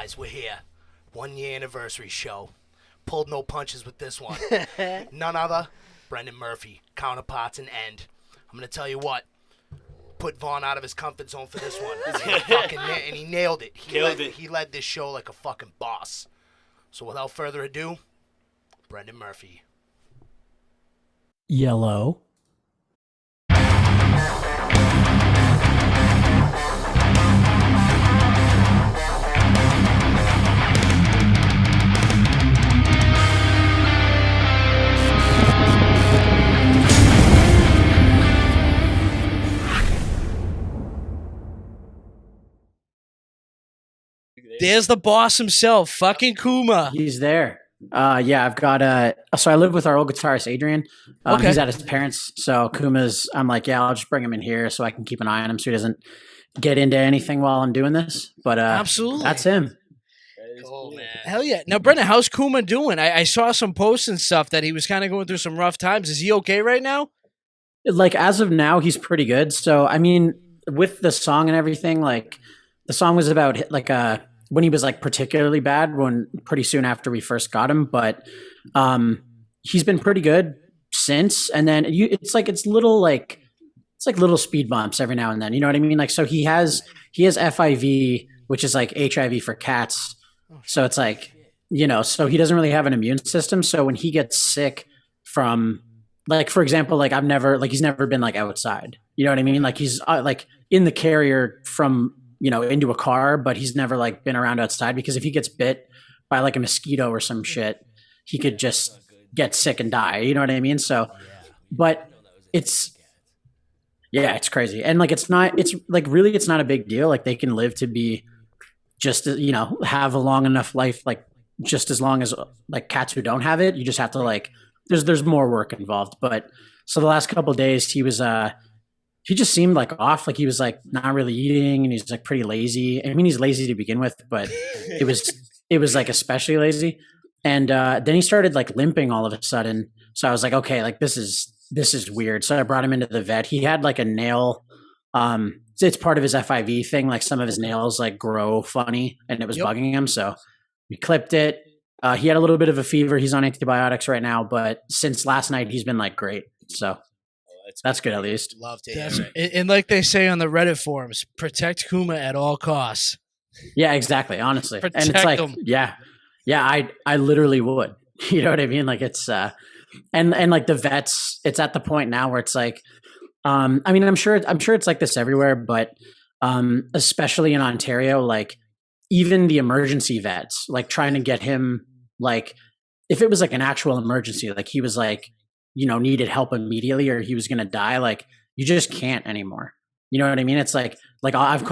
guys, we're here. 1 year anniversary show. Pulled no punches with this one. None other, Brendan Murphy, Counterparts and End. I'm going to tell you what. Put Vaughn out of his comfort zone for this one. And he nailed it. He led this show like a fucking boss. So without further ado, Brendan Murphy. Yellow. There's the boss himself, fucking Kuma. He's there. Yeah, I've got so I live with our old guitarist, Adrian. Okay. He's at his parents'. So I'm like, yeah, I'll just bring him in here so I can keep an eye on him so he doesn't get into anything while I'm doing this. But Absolutely. that's him. Cool, man. Hell yeah. Now, Brendan, how's Kuma doing? I saw some posts and stuff that he was kind of going through some rough times. Is he okay right now? Like, as of now, he's pretty good. So, I mean, with the song and everything, like, the song was about, like, when he was, like, particularly bad, pretty soon after we first got him. But he's been pretty good since. And then it's little speed bumps every now and then. You know what I mean? Like, so he has FIV, which is like HIV for cats. So it's like, you know, so he doesn't really have an immune system. So when he gets sick from, like, for example, like he's never been like outside, you know what I mean? Like he's like in the carrier from, you know, into a car, but he's never like been around outside, because if he gets bit by like a mosquito or some shit, he could just get sick and die. You know what I mean? So, but it's crazy. And like, it's not a big deal. Like they can live to be just, you know, have a long enough life, like just as long as like cats who don't have it. You just have to like, there's more work involved. But so the last couple of days he was, he just seemed like off. Like he was like not really eating, and he's like pretty lazy. I mean, he's lazy to begin with, but it was like especially lazy. And then he started like limping all of a sudden. So I was like, okay, like this is weird. So I brought him into the vet. He had like a nail. It's part of his FIV thing. Like some of his nails like grow funny, and it was bugging him. So we clipped it. He had a little bit of a fever. He's on antibiotics right now, but since last night, he's been like great. So that's good at least. Love to hear it. And like they say on the Reddit forums, protect Kuma at all costs. Yeah, exactly. Honestly. Protect and it's like, him. yeah, I literally would, you know what I mean? Like it's, and like the vets, it's at the point now where it's like, I mean, I'm sure it's like this everywhere, but, especially in Ontario, like even the emergency vets, like trying to get him, like if it was like an actual emergency, like he was like, you know, needed help immediately or he was going to die, like you just can't anymore. You know what I mean? It's like I've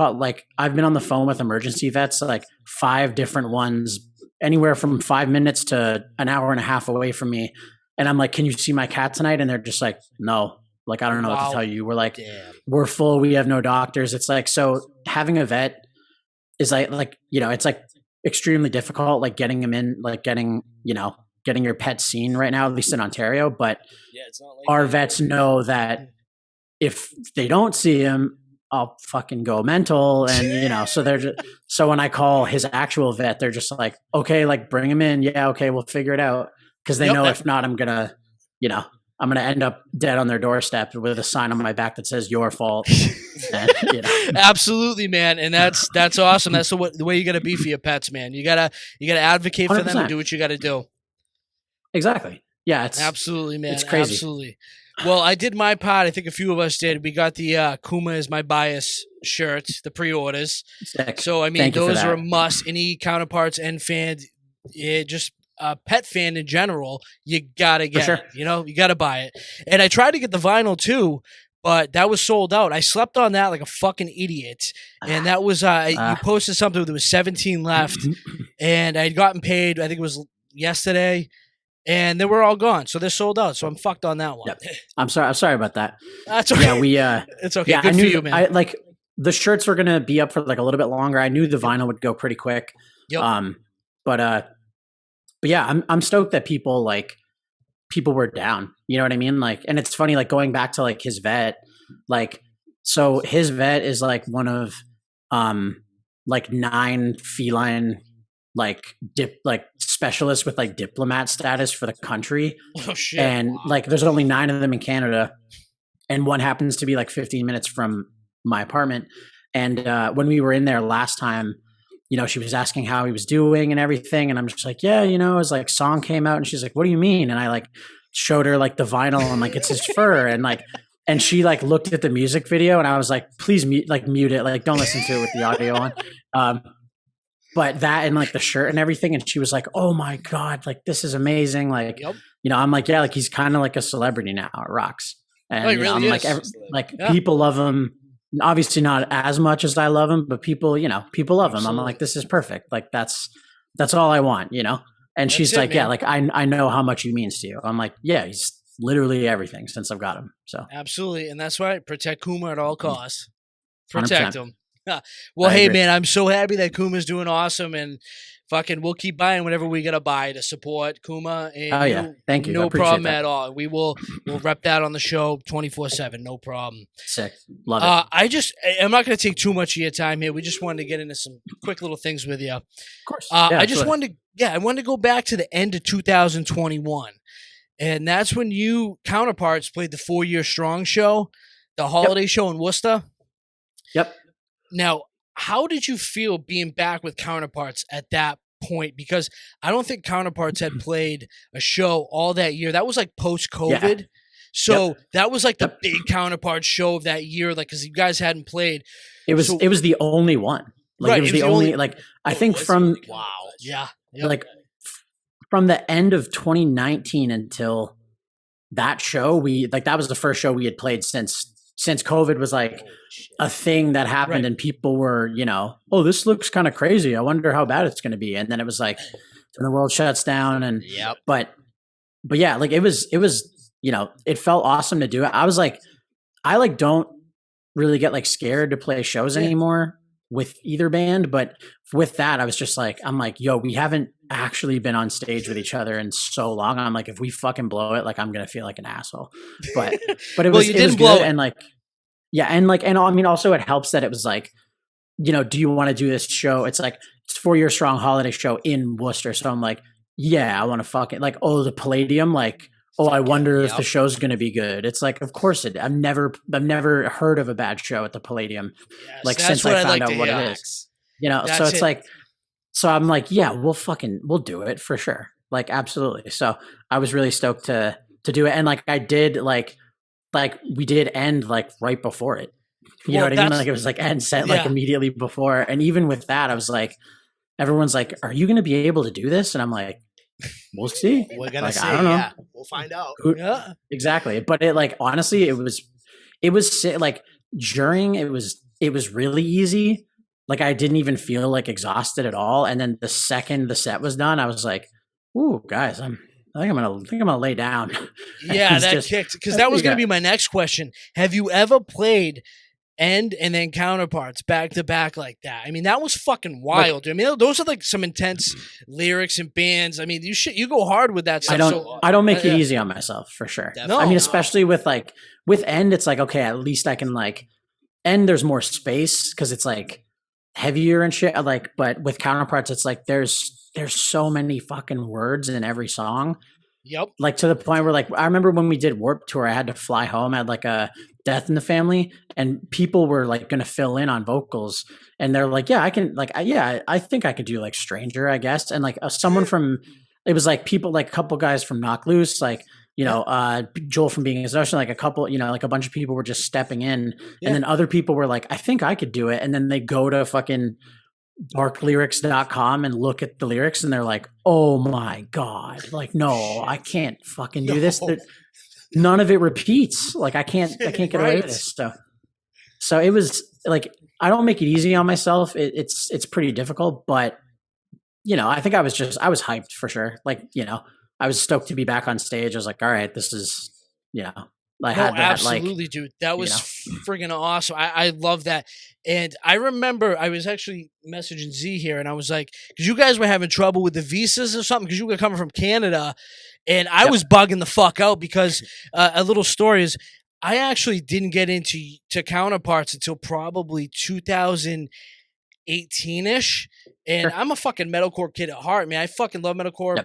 been on the phone with emergency vets, like 5 different ones, anywhere from 5 minutes to an hour and a half away from me. And I'm like, can you see my cat tonight? And they're just like, no, like, I don't know what to tell you. We're like, we're full. We have no doctors. It's like, so having a vet is like, you know, it's like extremely difficult, like getting him in, like getting your pet seen right now, at least in Ontario. But it's not like our vets know that if they don't see him, I'll fucking go mental. And, you know, so so when I call his actual vet, they're just like, okay, like bring him in. Yeah. Okay. We'll figure it out. Cause they know if not, I'm going to end up dead on their doorstep with a sign on my back that says your fault. And, you know. Absolutely, man. And that's awesome. That's the way you got to be for your pets, man. You gotta advocate for 100%. them and do what you got to do. Exactly. Yeah. It's absolutely, man. It's crazy. Absolutely. Well, I did my part. I think a few of us did. We got the Kuma is my bias shirt, the pre-orders. Sick. So, I mean, Thank you for those are a that. must. Any Counterparts and fan, just a pet fan in general, you got to get it. You know, you got to buy it. And I tried to get the vinyl too, but that was sold out. I slept on that like a fucking idiot. And that was, you posted something, there was 17 left. And I had gotten paid, I think it was yesterday. And they were all gone, so they're sold out. So I'm fucked on that one. Yep. I'm sorry about that. That's okay. Yeah, it's okay. Yeah, Good I knew for you, man. like the shirts were gonna be up for like a little bit longer. I knew the vinyl would go pretty quick. Yep. But yeah, I'm stoked that people were down. You know what I mean? Like, and it's funny, like going back to like his vet, like, so his vet is like one of like 9 feline like specialists with like diplomat status for the country. Oh shit! And like there's only 9 of them in Canada, and one happens to be like 15 minutes from my apartment. And when we were in there last time, she was asking how he was doing and everything, and I'm just like, yeah, his like song came out, and she's like, what do you mean? And I like showed her like the vinyl, and like it's his fur, and she like looked at the music video, and I was like, please mute it, like don't listen to it with the audio on. But that and like the shirt and everything, and she was like, oh my God, like this is amazing. Like, Yep. I'm like, yeah, like he's kind of like a celebrity now. It rocks. And he really I'm is. like people love him. Obviously not as much as I love him, but people love him. Absolutely. I'm like, this is perfect. Like that's all I want, And That's she's it, like, man. yeah, like I know how much he means to you. I'm like, yeah, he's literally everything since I've got him. So Absolutely, and that's right. Protect Kuma at all costs. 100%. Protect him. Well, I hey, agree. man, I'm so happy that Kuma's doing awesome, and fucking, we'll keep buying whatever we gotta buy to support Kuma. And Oh, yeah. Thank you. I No appreciate problem that. at all. We'll rep that on the show 24/7. No problem. Sick. Love it. I'm not gonna take too much of your time here. We just wanted to get into some quick little things with you. Of course. I just wanted to go back to the end of 2021, and that's when Counterparts played the 4-year strong show, the holiday show in Worcester. Yep. Now, how did you feel being back with Counterparts at that point? Because I don't think Counterparts had played a show all that year. That was like post-COVID. Yeah. So that was like the big Counterparts show of that year, like because you guys hadn't played. It was the only one. Like Right, it was the only like I think from Yeah. like from the end of 2019 until that show, that was the first show we had played since COVID was like a thing that happened, Right. and people were, oh, this looks kind of crazy. I wonder how bad it's going to be. And then it was like, when the world shuts down, and but yeah, like it was, it felt awesome to do it. I was like, I like don't really get like scared to play shows anymore with either band, but with that, I was just like, I'm like, yo, we haven't actually been on stage with each other in so long. I'm like, if we fucking blow it, like I'm gonna feel like an asshole. But it was, you it was didn't blow good, it. and like, yeah, and I mean, also it helps that it was like, do you want to do this show? It's like it's 4-year strong holiday show in Worcester, so I'm like, yeah, I want to fucking like, oh, the Palladium, like, oh, I wonder if the show's gonna be good. It's like, of course it. I've never heard of a bad show at the Palladium, like since I found out what it is. So it's like, so I'm like, yeah, we'll do it for sure. Like, absolutely. So I was really stoked to do it. And like, I did like we did end like right before it, you know what I mean? Like it was like end set like immediately before. And even with that, I was like, everyone's like, are you going to be able to do this? And I'm like, we'll see. We're going to see. I don't know. Yeah, we'll find out. Yeah. Exactly. But it like, honestly, it was like during, it was really easy. Like I didn't even feel like exhausted at all. And then the second the set was done, I was like, "Ooh, guys, I think I'm gonna lay down." Yeah, that kicked, because that was gonna be my next question. Have you ever played End and then Counterparts back to back like that? I mean, that was fucking wild. I mean, those are like some intense lyrics and bands. I mean, you go hard with that stuff. I don't make it easy on myself for sure. No. I mean, especially with End, it's like, okay, at least I can like End. There's more space because it's like heavier and shit, like, but with Counterparts it's like there's so many fucking words in every song. Yep. Like to the point where like I remember when we did Warped Tour, I had to fly home, I had like a death in the family, and people were like gonna fill in on vocals, and they're like, yeah, I can, like, I think I could do like Stranger, I guess. And like someone from, it was like people, like a couple guys from Knock Loose, like, Joel from Being Exhaustion, like a couple, like a bunch of people were just stepping in, and then other people were like, I think I could do it. And then they go to fucking darklyrics.com and look at the lyrics, and they're like, oh my God, like, no, I can't fucking do this. None of it repeats. Like I can't get away with this stuff. So it was like, I don't make it easy on myself. It's pretty difficult, but I think I was hyped for sure. Like, I was stoked to be back on stage. I was like, all right, this is, I had that, absolutely, like, dude. That was friggin' awesome. I love that. And I remember I was actually messaging Z here, and I was like, because you guys were having trouble with the visas or something, because you were coming from Canada, and I was bugging the fuck out because a little story is, I actually didn't get into Counterparts until probably 2018 18-ish, and I'm a fucking metalcore kid at heart, man. I fucking love metalcore,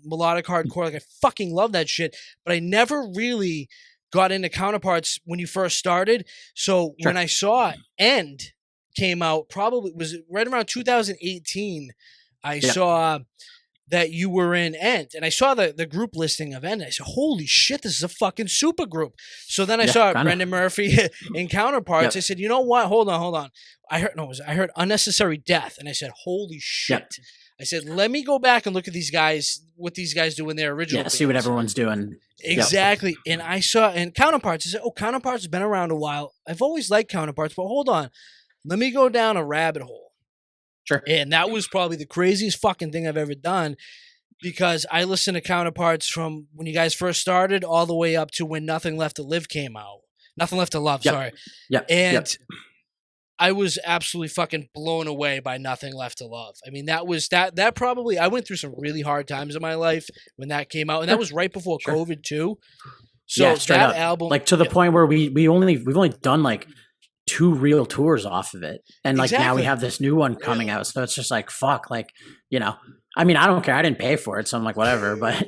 melodic hardcore. Like I fucking love that shit. But I never really got into Counterparts when you first started. So when I saw End came out, probably was right around 2018. I saw that you were in End, and I saw the group listing of End. And I said, "Holy shit, this is a fucking super group." So then I saw Brendan Murphy in Counterparts. I said, "You know what? Hold on. I heard Unnecessary Death," and I said, "Holy shit." I said, "Let me go back and look at these guys, what these guys do in their original bands. See what everyone's doing." Exactly. And I saw, and Counterparts, I said, "Oh, Counterparts has been around a while. I've always liked Counterparts, but hold on. Let me go down a rabbit hole." Sure. And that was probably the craziest fucking thing I've ever done, because I listened to Counterparts from when you guys first started all the way up to when Nothing Left to Live came out. Nothing Left to Love, sorry. And I was absolutely fucking blown away by Nothing Left to Love. I mean, that probably, I went through some really hard times in my life when that came out, and that was right before COVID too. So that album, like to the point where we've only done like 2 real tours off of it, and like now we have this new one coming out. So it's just like fuck, like I mean, I don't care. I didn't pay for it, so I'm like, whatever. But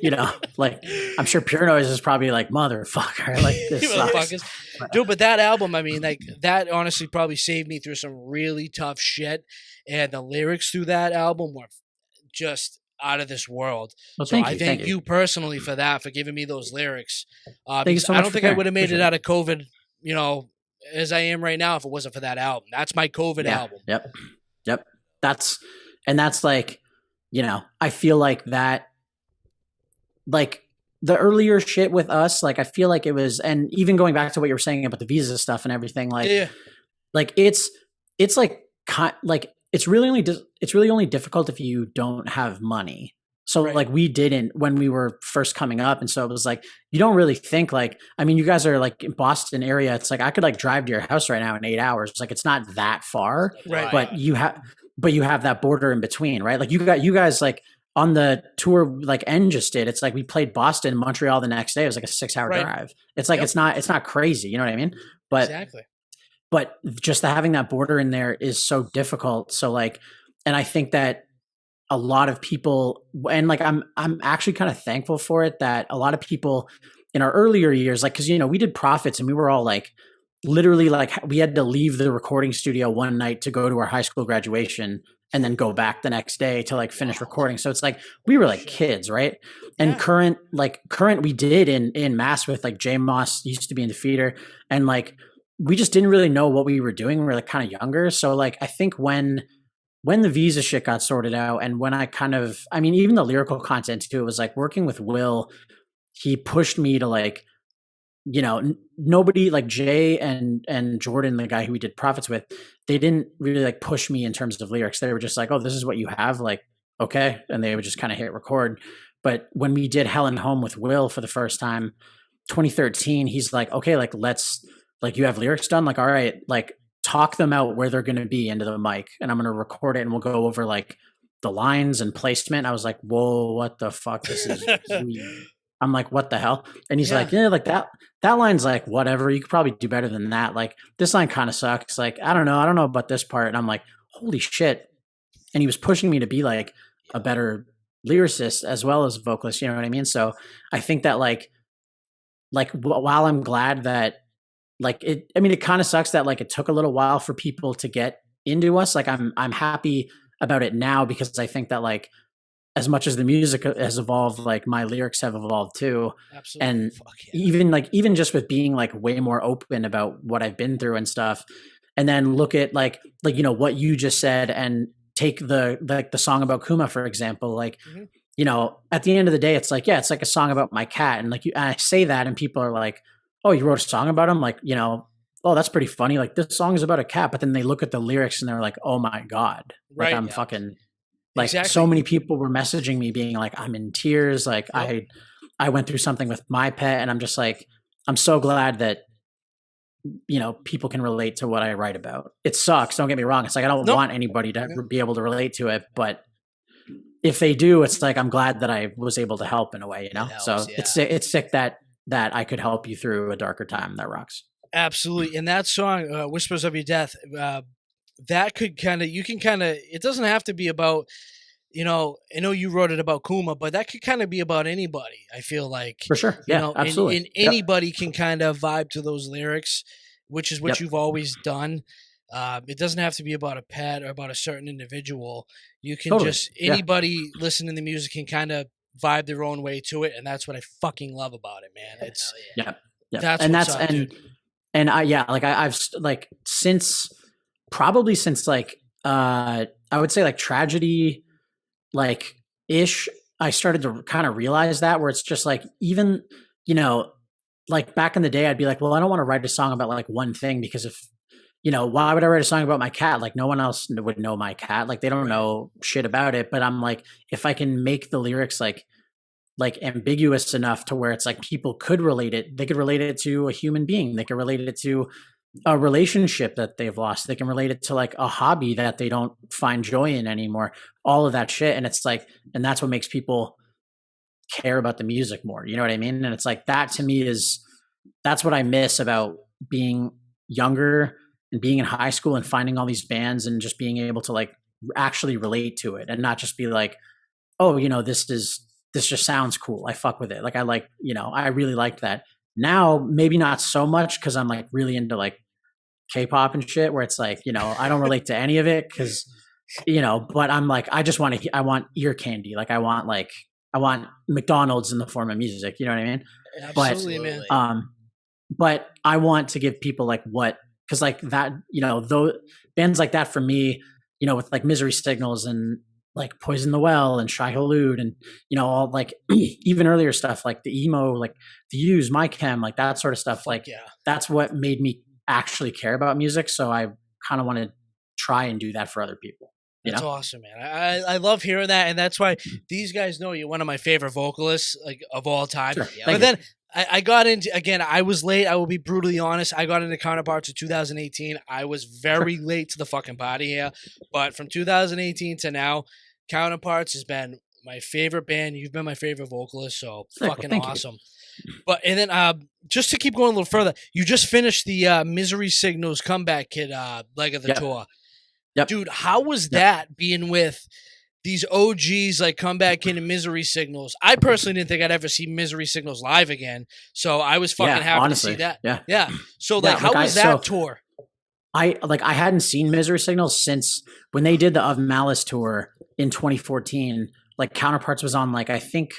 like, I'm sure Pure Noise is probably like, motherfucker, like this sucks. Dude, but that album, I mean, like that honestly probably saved me through some really tough shit, and the lyrics through that album were just out of this world. Well, so I thank you personally for that, for giving me those lyrics. Thank you so much. I don't think I would have made it out of COVID, as I am right now if it wasn't for that album. That's my COVID album. Yep. That's like, I feel like that, like the earlier shit with us, like I feel like it was, and even going back to what you were saying about the visa stuff and everything, like, like it's like it's really only difficult if you don't have money. So like we didn't when we were first coming up. And so it was like, you don't really think like, I mean, you guys are like in Boston area. It's like, I could like drive to your house right now in 8 hours. It's like, it's not that far, but you have that border in between, right? Like you guys like on the tour, like N just did, it's like we played Boston, Montreal the next day. It was like a 6-hour drive. It's like, it's not crazy. You know what I mean? But just having that border in there is so difficult. So like, and I think that a lot of people, and like I'm actually kind of thankful for it, that a lot of people in our earlier years, like, cause we did Prophets and we were all like, literally like we had to leave the recording studio one night to go to our high school graduation and then go back the next day to like finish recording. So it's like, we were like kids, right? And current we did in Mass with like Jay Moss used to be in the Feeder, and like, we just didn't really know what we were doing. We were like kind of younger. So like, I think when the visa shit got sorted out, and when I mean, even the lyrical content too, it was like working with Will, he pushed me to like, nobody like Jay and Jordan, the guy who we did Prophets with, they didn't really like push me in terms of lyrics. They were just like, "Oh, this is what you have." Like, okay. And they would just kind of hit record. But when we did Hell and Home with Will for the first time, 2013, he's like, "Okay, like let's, like, you have lyrics done. Like, all right, like talk them out where they're going to be into the mic, and I'm going to record it, and we'll go over like the lines and placement." I was like, "Whoa, what the fuck? This is weird." I'm like, "What the hell?" And he's like, "Yeah, like that line's like whatever. You could probably do better than that. Like this line kind of sucks. Like I don't know about this part." And I'm like, "Holy shit!" And he was pushing me to be like a better lyricist as well as vocalist. You know what I mean? So I think that like while I'm glad that like it, I mean, it kind of sucks that like it took a little while for people to get into us. Like I'm happy about it now, because I think that like, as much as the music has evolved, like my lyrics have evolved too. Absolutely. And even just with being like way more open about what I've been through and stuff. And then look at like, what you just said, and take the song about Kuma, for example, like, at the end of the day, it's like, it's like a song about my cat. And like I say that and people are like, "Oh, you wrote a song about him?" Like, "Oh, that's pretty funny. Like this song is about a cat." But then they look at the lyrics and they're like, "Oh my God." Like I'm fucking, like so many people were messaging me being like, "I'm in tears. Like I went through something with my pet." And I'm just like, I'm so glad that, people can relate to what I write about. It sucks. Don't get me wrong. It's like, I don't want anybody to be able to relate to it, but if they do, it's like, I'm glad that I was able to help in a way, so it's sick that I could help you through a darker time. That rocks. Absolutely. And that song, Whispers of Your Death, that could it doesn't have to be about, I know you wrote it about Kuma, but that could kind of be about anybody. I feel like, For sure. Yeah, absolutely. and anybody can kind of vibe to those lyrics, which is what you've always done. It doesn't have to be about a pet or about a certain individual. You can anybody listening to the music can kind of vibe their own way to it, and that's what I fucking love about it, man. It's I've like since like I would say like tragedy like ish, I started to kind of realize that, where it's just like, even like back in the day I'd be like, well, I don't want to write a song about like one thing, because if why would I write a song about my cat? Like no one else would know my cat. Like they don't know shit about it. But I'm like, if I can make the lyrics like ambiguous enough to where it's like people could relate it. They could relate it to a human being. They could relate it to a relationship that they've lost. They can relate it to like a hobby that they don't find joy in anymore. All of that shit. And it's like, and that's what makes people care about the music more. You know what I mean? And it's like, that to me that's what I miss about being younger and being in high school and finding all these bands and just being able to like actually relate to it and not just be like, oh, this just sounds cool. I fuck with it. Like I like, I really liked that. Now, maybe not so much, because I'm like really into like K-pop and shit, where it's like, I don't relate to any of it because, but I'm like, I want ear candy. Like I want McDonald's in the form of music. You know what I mean? Absolutely, man. But I want to give people like because like that, those bands like that for me, with like Misery Signals and like Poison the Well and Shai Hulud and, all like even earlier stuff, like the emo, like the Used, My Chem, like that sort of stuff. Like that's what made me actually care about music. So I kind of want to try and do that for other people. That's awesome, man. I love hearing that. And that's why these guys know you're one of my favorite vocalists like of all time. Sure. But then I got into, again, I was late. I will be brutally honest. I got into Counterparts in 2018. I was very late to the fucking party here. But from 2018 to now, Counterparts has been my favorite band. You've been my favorite vocalist. So fucking awesome. But, and then just to keep going a little further, you just finished the Misery Signals Comeback Kid leg of the tour. Yep. Dude, how was that being with these OGs like Comeback Kid and Misery Signals? I personally didn't think I'd ever see Misery Signals live again, so I was fucking happy honestly, to see that. Yeah. So like, how was that tour? I hadn't seen Misery Signals since when they did the Of Malice tour in 2014. Like Counterparts was on like, I think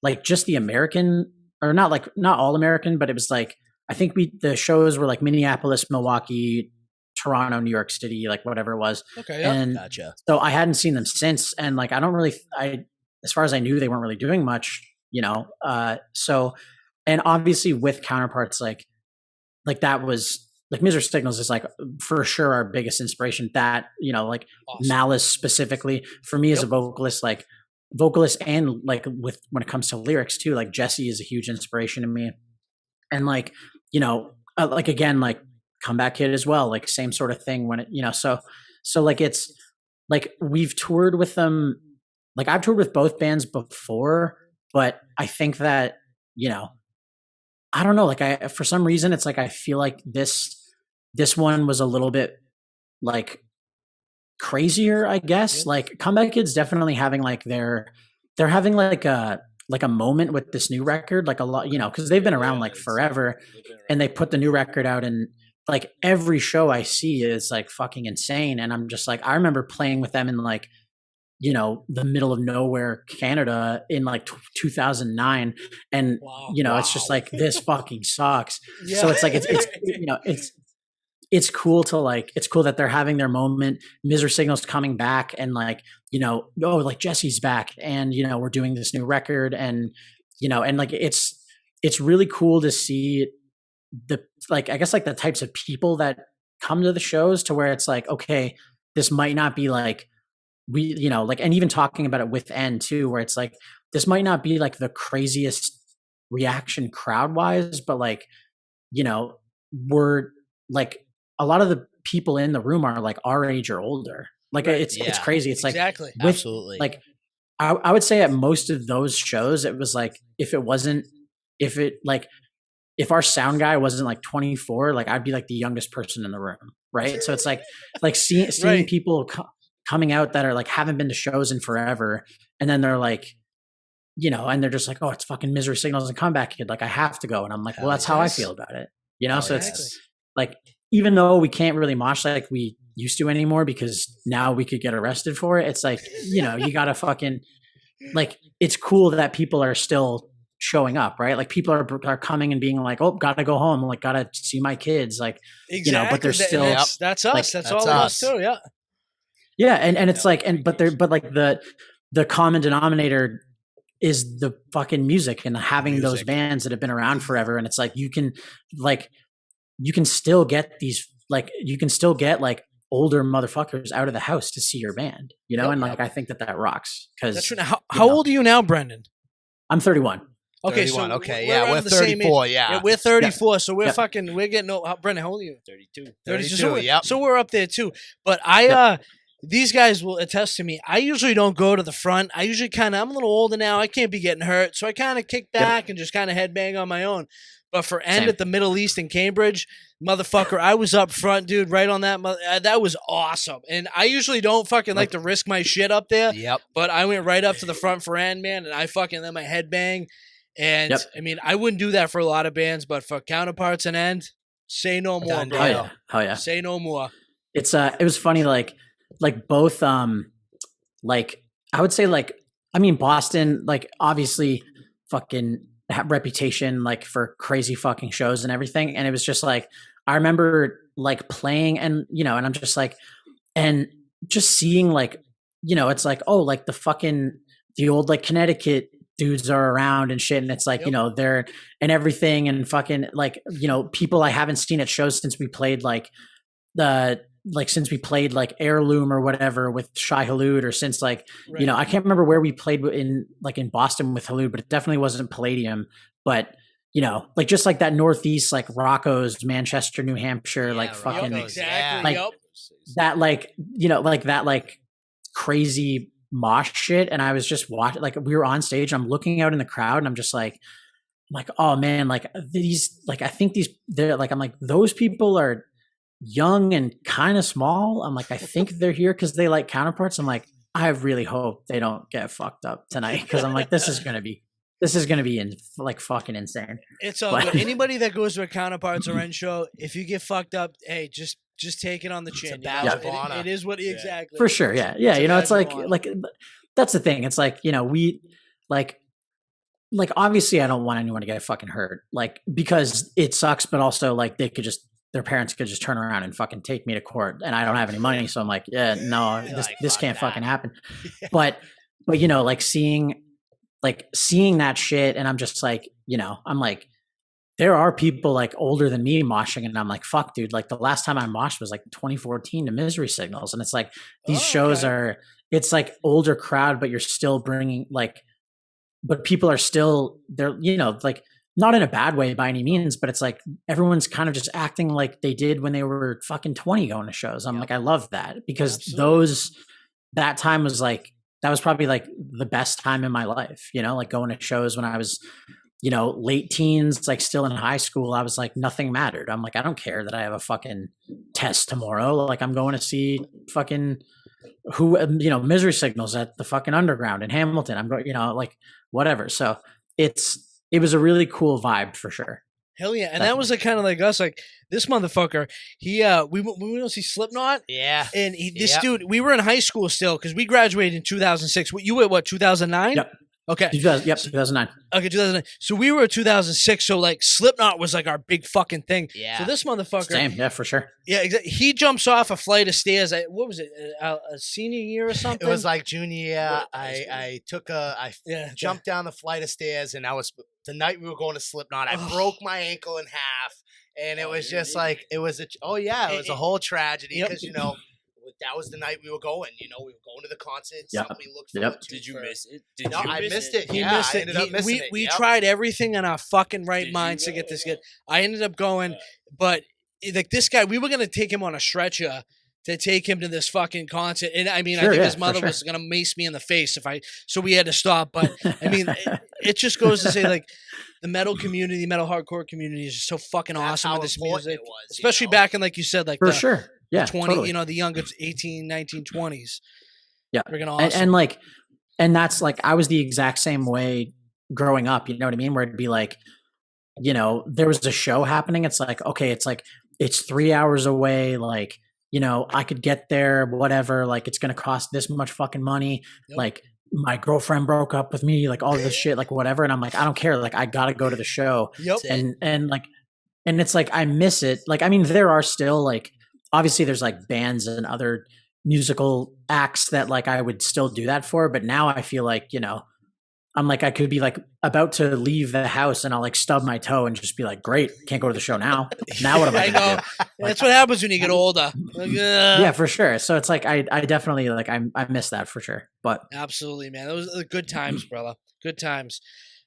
like just the American, or not all American, but it was like, I think the shows were like Minneapolis, Milwaukee, Toronto, New York City, like whatever it was. Okay, yeah. And Gotcha. So I hadn't seen them since, and like as far as I knew, they weren't really doing much, so, and obviously with Counterparts, like that was like Misery Signals is like for sure our biggest inspiration. That like awesome. Malice specifically for me as a vocalist, and like with when it comes to lyrics too, like Jesse is a huge inspiration to me, and like like again like Comeback Kid as well, like same sort of thing when it so like it's like we've toured with them, like I've toured with both bands before, but I think that I don't know, like for some reason it's like I feel like this one was a little bit like crazier, I guess. Like Comeback Kid's definitely having like they're having like a moment with this new record, like a lot, because they've been around like forever, and they put the new record out, and like every show I see is like fucking insane. And I'm just like, I remember playing with them in like, the middle of nowhere, Canada in like 2009. And, it's just like, this fucking sucks. Yeah. So it's like, it's cool to like, it's cool that they're having their moment. Misery Signals coming back and like, like Jesse's back and, we're doing this new record and, and like, it's really cool to see I guess like the types of people that come to the shows, to where it's like, okay, this might not be like like, and even talking about it with N too, where it's like, this might not be like the craziest reaction crowd wise, but like, we're like, a lot of the people in the room are like our age or older. Like it's crazy. It's like, exactly. Absolutely. Like I would say at most of those shows, it was like, if our sound guy wasn't like 24, like I'd be like the youngest person in the room. right? So it's like seeing Right. people coming out that are like haven't been to shows in forever, and then they're like, you know, and they're just like, oh, it's fucking Misery Signals and Comeback Kid, like I have to go, and I'm like, well, that's how I feel about it, you know. So it's like, even though we can't really mosh like we used to anymore because now we could get arrested for it, it's like, you know, you gotta fucking, like, it's cool that people are still showing up, right? Like people are coming and being like, oh, gotta go home, like gotta see my kids, like, you know, but they're still, that's us, like, that's all of us too. Yeah, and it's like, and but like the common denominator is the fucking music and having those bands that have been around forever. And it's like, you can still get these, like, you can still get like older motherfuckers out of the house to see your band, you know? And like, I think that rocks. Cause how old are you now, Brendan? I'm 31. Okay. 31, So okay. we're 34. Yeah. We're 34. So we're fucking, we're getting old. Brendan, how old are you? 32. 32. So we're up there too. But these guys will attest to me. I usually don't go to the front. I usually I'm a little older now. I can't be getting hurt. So I kind of kick back and just kind of headbang on my own. But for End at the Middle East in Cambridge, motherfucker, I was up front, dude, right on that. That was awesome. And I usually don't fucking like to risk my shit up there. Yep. But I went right up to the front for End, man, and I fucking let my headbang. And I mean, I wouldn't do that for a lot of bands, but for Counterparts and End, say no more, bro. Oh yeah. Say no more. It's it was funny, like both like I would say, like, I mean, Boston, like, obviously fucking reputation like for crazy fucking shows and everything, and it was just like, I remember like playing, and you know, and I'm just like, and just seeing, like, you know, it's like, oh, like the old like Connecticut dudes are around and shit, and it's like, you know, they're and everything, and fucking like, you know, people I haven't seen at shows since we played like Heirloom or whatever with Shai Hulud, or since like, you know, I can't remember where we played in Boston with Hulud, but it definitely wasn't Palladium. But, you know, like just like that Northeast, like Rocco's, Manchester, New Hampshire, like fucking exactly, like that, like, you know, like that, like crazy mosh shit. And I was just watching, like, we were on stage, I'm looking out in the crowd, and I'm just like, oh man, like these, like, I think they're like, I'm like, those people are young and kind of small. I'm like, I think they're here because they like Counterparts. I'm like, I really hope they don't get fucked up tonight, because I'm like, this is gonna be like fucking insane. It's all good. Anybody that goes to a Counterparts or End show, if you get fucked up, hey, just take it on the chin. It is what exactly for sure. Yeah. You know, it's like that's the thing. It's like, you know, we like obviously I don't want anyone to get fucking hurt, like, because it sucks, but also like their parents could just turn around and fucking take me to court, and I don't have any money. So I'm like, yeah, no, this can't fucking happen. But you know, like seeing that shit, and I'm just like, you know, I'm like, there are people like older than me moshing, and I'm like, fuck, dude, like the last time I moshed was like 2014 to Misery Signals. And it's like, these shows are, it's like older crowd, but you're still bringing like, but people are still, they're, you know, like, not in a bad way by any means, but it's like everyone's kind of just acting like they did when they were fucking 20 going to shows. I'm like, I love that, because that time was like, that was probably like the best time in my life, you know, like going to shows when I was, you know, late teens, like still in high school. I was like, nothing mattered. I'm like, I don't care that I have a fucking test tomorrow. Like, I'm going to see fucking you know, Misery Signals at the fucking Underground in Hamilton. I'm going, you know, like whatever. So it was a really cool vibe for sure. Hell yeah. And that was like kind of like us, like this motherfucker, we went to see Slipknot. Yeah. And this dude, we were in high school still, because we graduated in 2006. You were what, 2009? Yep. Okay. 2009. Okay, 2009. So we were 2006. So like Slipknot was like our big fucking thing. Yeah. So this motherfucker. Same. Yeah, for sure. Yeah, exactly. He jumps off a flight of stairs. What was it? A senior year or something? It was like junior year. I jumped down the flight of stairs, and I was the night we were going to Slipknot. I broke my ankle in half, and it was just like, it was a whole tragedy, because you know, that was the night we were going. You know, we were going to the concert. Something we looked forward to. Did you miss it? No, I missed it. He missed it. I ended up missing it. We tried everything in our fucking right minds to get this good. I ended up going, but like this guy, we were gonna take him on a stretcher to take him to this fucking concert. And I mean, I think his mother was gonna mace me in the face so we had to stop. But I mean, it just goes to say, like, the metal community, metal hardcore community is just so fucking awesome with this music, especially back in, like you said, like Yeah, 20, totally. the younger 18, 19, 20s. Yeah. Freaking awesome. And like, and that's like, I was the exact same way growing up, you know what I mean? Where it'd be like, there was a show happening. It's like, okay, it's like, it's 3 hours away. Like, I could get there, whatever. Like, it's going to cost this much fucking money. Yep. Like, my girlfriend broke up with me, like all this shit, like whatever. And I'm like, I don't care. Like, I got to go to the show. Yep. And like, and it's like, I miss it. Like, I mean, there are still like, obviously there's like bands and other musical acts that like I would still do that for. But now I feel like, I'm like, I could be like about to leave the house and I'll like stub my toe and just be like, great, can't go to the show now. Now what am I gonna do? That's what happens when you get older. Like, yeah, for sure. So it's like, I definitely like, I miss that for sure. But absolutely, man. Those are good times, brother. Good times.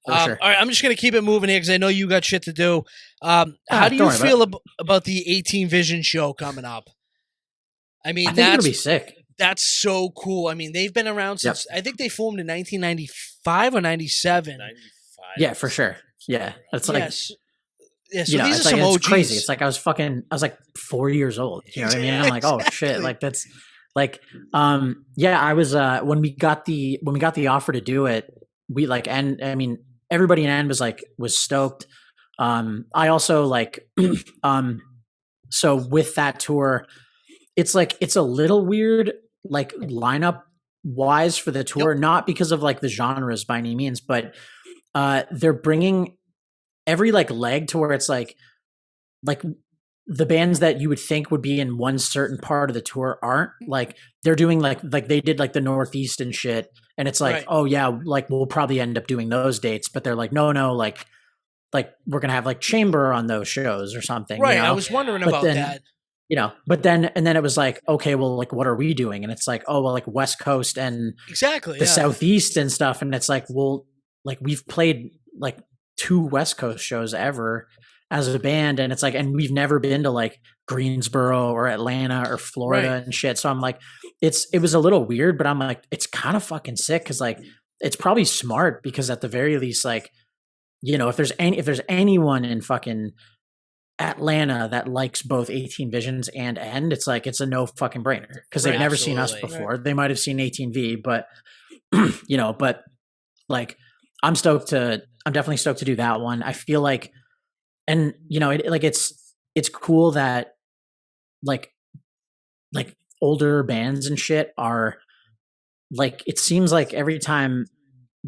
Sure. All right, I'm just going to keep it moving here because I know you got shit to do. How do you feel about the 18 Vision show coming up? I mean, I think it'll be sick. That's so cool. I mean, they've been around since, I think they formed in 1995 or 97. 95. Yeah, for sure. Yeah. It's like, yes. Yeah, so these are some it's OGs. crazy. It's like I was like 4 years old. You know what I mean? And I'm like, oh shit. Like that's like, I was, when we got the offer to do it, we like, and I mean, everybody in N was stoked. I also like, so with that tour, it's like, it's a little weird, like lineup wise for the tour, not because of like the genres by any means, but, they're bringing every like leg to where it's like the bands that you would think would be in one certain part of the tour aren't. Like they're doing like they did like the Northeast and shit. And it's like, right. Oh yeah, like we'll probably end up doing those dates, but they're like, no, like we're gonna have like chamber on those shows or something. Right. I was wondering about that. But then it was like, okay, well, like what are we doing? And it's like, oh well, like West Coast and exactly the Southeast and stuff. And it's like, well, like we've played like 2 West Coast shows ever as a band, and it's like, and we've never been to like Greensboro or Atlanta or Florida and shit. So I'm like, it was a little weird, but I'm like, it's kind of fucking sick because like it's probably smart because at the very least, like, if there's anyone in fucking Atlanta that likes both 18 Visions and End, it's like it's a no fucking brainer because they've never seen us before. Right. They might have seen 18V, but but like I'm definitely stoked to do that one. I feel like, and it's cool that like older bands and shit are like, it seems like every time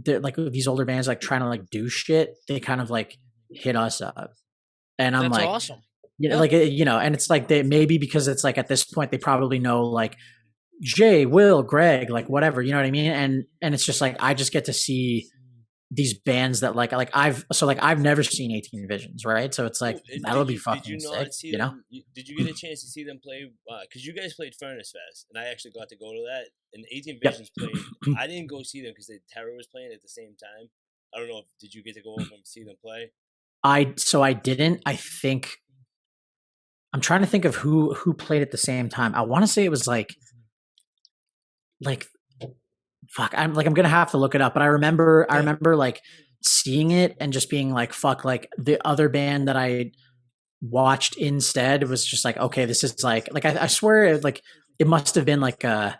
that like these older bands like trying to like do shit, they kind of like hit us up, and I'm That's like, awesome. And it's like they maybe because it's like at this point they probably know like Jay, Will, Greg, like whatever, you know what I mean? And it's just like I just get to see these bands that like I've never seen 18 Visions, right? So it's like that'll be fucking sick, see them? Did you get a chance to see them play? Because you guys played Furnace Fest, and I actually got to go to that. And 18 Visions played. I didn't go see them because the Terror was playing at the same time. I don't know. Did you get to go over and see them play? I didn't. I think I'm trying to think of who played at the same time. I want to say it was like fuck. I'm gonna have to look it up, but I remember like seeing it and just being like, fuck, like the other band that I watched instead was just like, okay, this is like I swear it must have been like a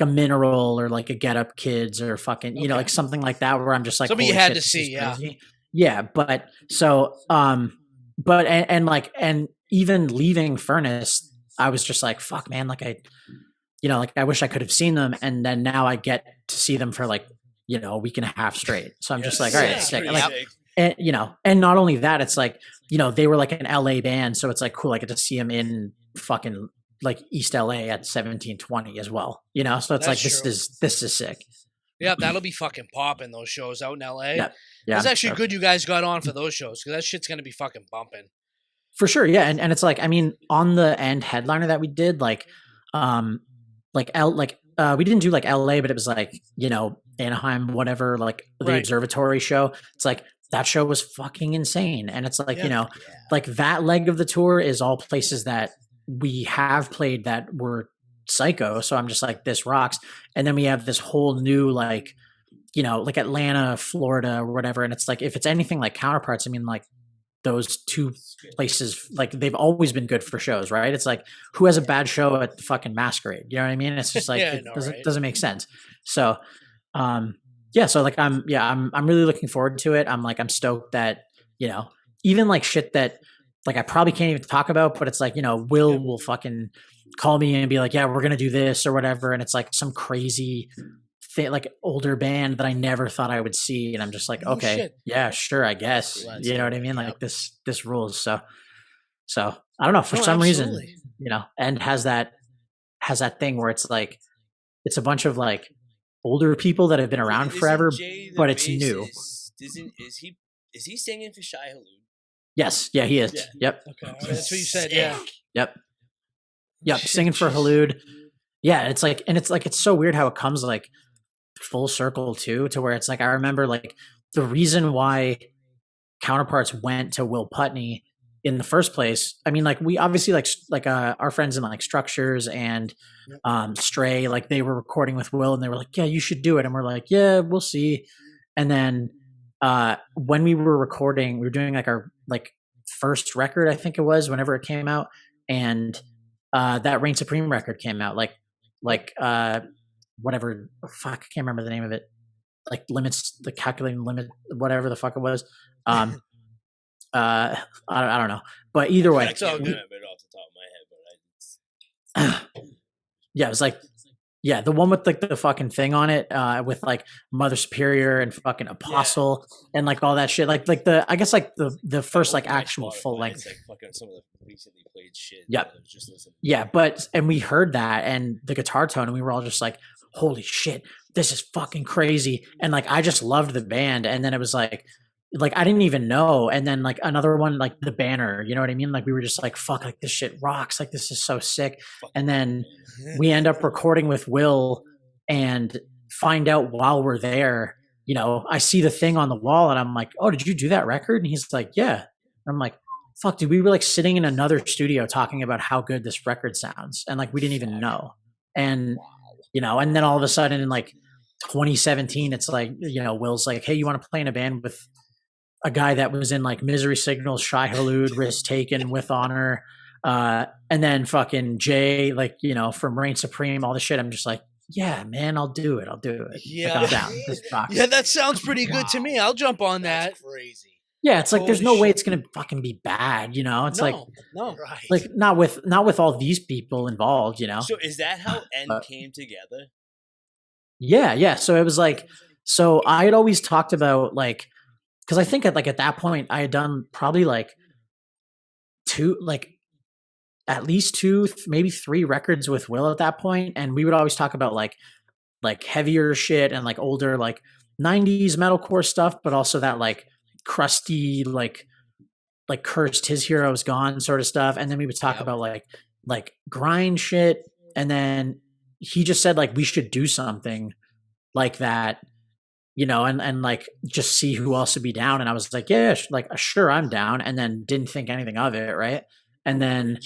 Mineral or like a Get Up Kids or fucking, like something like that where I'm just like, something you had to see. Yeah. Yeah. But so, but, and even leaving Furnace, I was just like, fuck man. Like I wish I could have seen them. And then now I get to see them for like, a week and a half straight. So I'm just like, all right, sick. Like, and, and not only that, it's like, they were like an LA band. So it's like, cool. I get to see them in fucking like East LA at 1720 as well, so it's like, this is sick. Yeah. That'll be fucking popping those shows out in LA. Yeah. It's actually good you guys got on for those shows because that shit's going to be fucking bumping. For sure. Yeah. And it's like, I mean, on the End headliner that we did, we didn't do like LA, but it was like, Anaheim, whatever, like the Observatory show. It's like that show was fucking insane. And it's like, like that leg of the tour is all places that we have played that were psycho. So I'm just like, this rocks. And then we have this whole new, like Atlanta, Florida or whatever. And it's like, if it's anything like Counterparts, I mean, like those two places, like they've always been good for shows, right? It's like, who has a bad show at the fucking Masquerade? You know what I mean? It's just like, Yeah, I it know, doesn't right? doesn't make sense. So, yeah, so like I'm really looking forward to it. I'm stoked that, you know, even like shit that like I probably can't even talk about, but it's like, you know, will fucking call me and be like, yeah, we're gonna do this or whatever, and it's like some crazy thing, like older band that I never thought I would see, and I'm just like, No okay, shit. yeah, sure, I guess. Let's You know do what I it, mean? yep. Like this rules. So I don't know, for No, some reason, absolutely. you know, and has that thing where it's like it's a bunch of like older people that have been around Isn't forever, Jay the but it's new. bassist- is he singing for Shai Hulud? Yes, yeah, he is. Yeah. Yep, Okay, all right, that's what you said. Yeah. yep, yep. Shit, Singing for jeez. Halud. Yeah, it's like, and it's like it's so weird how it comes like full circle too, to where it's like I remember like the reason why Counterparts went to Will Putney in the first place. I mean, like we obviously like our friends in like Structures and Stray, like they were recording with Will and they were like, yeah, you should do it, and we're like, yeah, we'll see. And then when we were recording, we were doing like our like first record, I think it was, whenever it came out, and that Reign Supreme record came out, like whatever, fuck, I can't remember the name of it, like limits, the calculating limit, whatever the fuck it was. I don't know, but either way, I can't remember it off the top of my head, but yeah, it was like, yeah, the one with like the fucking thing on it, with like Mother Superior and fucking Apostle and like all that shit, like the, I guess like the first like actual full length. It's like fucking some of the recently played shit. Yep. that I was just listening to. Yeah, but and we heard that and the guitar tone, and we were all just like, holy shit, this is fucking crazy. And like I just loved the band, and then it was like I didn't even know. And then like another one, like The Banner, you know what I mean? Like we were just like, fuck, like this shit rocks, like this is so sick. And then we end up recording with Will and find out while we're there, you know, I see the thing on the wall and I'm like, oh, did you do that record? And he's like, yeah. And I'm like, fuck, dude, we were like sitting in another studio talking about how good this record sounds, and like we didn't even know. And you know, and then all of a sudden in like 2017, it's like, you know, Will's like, hey, you want to play in a band with a guy that was in like Misery Signals, Shai Hulud, Risk Taken, With Honor, and then fucking Jay, like, you know, from Reign Supreme, all the shit. I'm just like, yeah, man, I'll do it. Yeah. Like, I'm down. This rocks. Yeah, that sounds pretty good to me. I'll jump on that. That's crazy. Yeah, it's like there's Holy no way shit. it's gonna fucking be bad, you know. It's No. like not with all these people involved, you know. So is that how N But- came together? Yeah. So it was like, so I had always talked about like, because I think at that point I had done probably like at least two, maybe three records with Will at that point, and we would always talk about like heavier shit and like older like 90s metalcore stuff, but also that like crusty like Cursed, His Hero Is Gone sort of stuff. And then we would talk about like grind shit, and then he just said like we should do something like that, you know, and like just see who else would be down. And I was like, yeah, sure, I'm down. And then didn't think anything of it, right? And then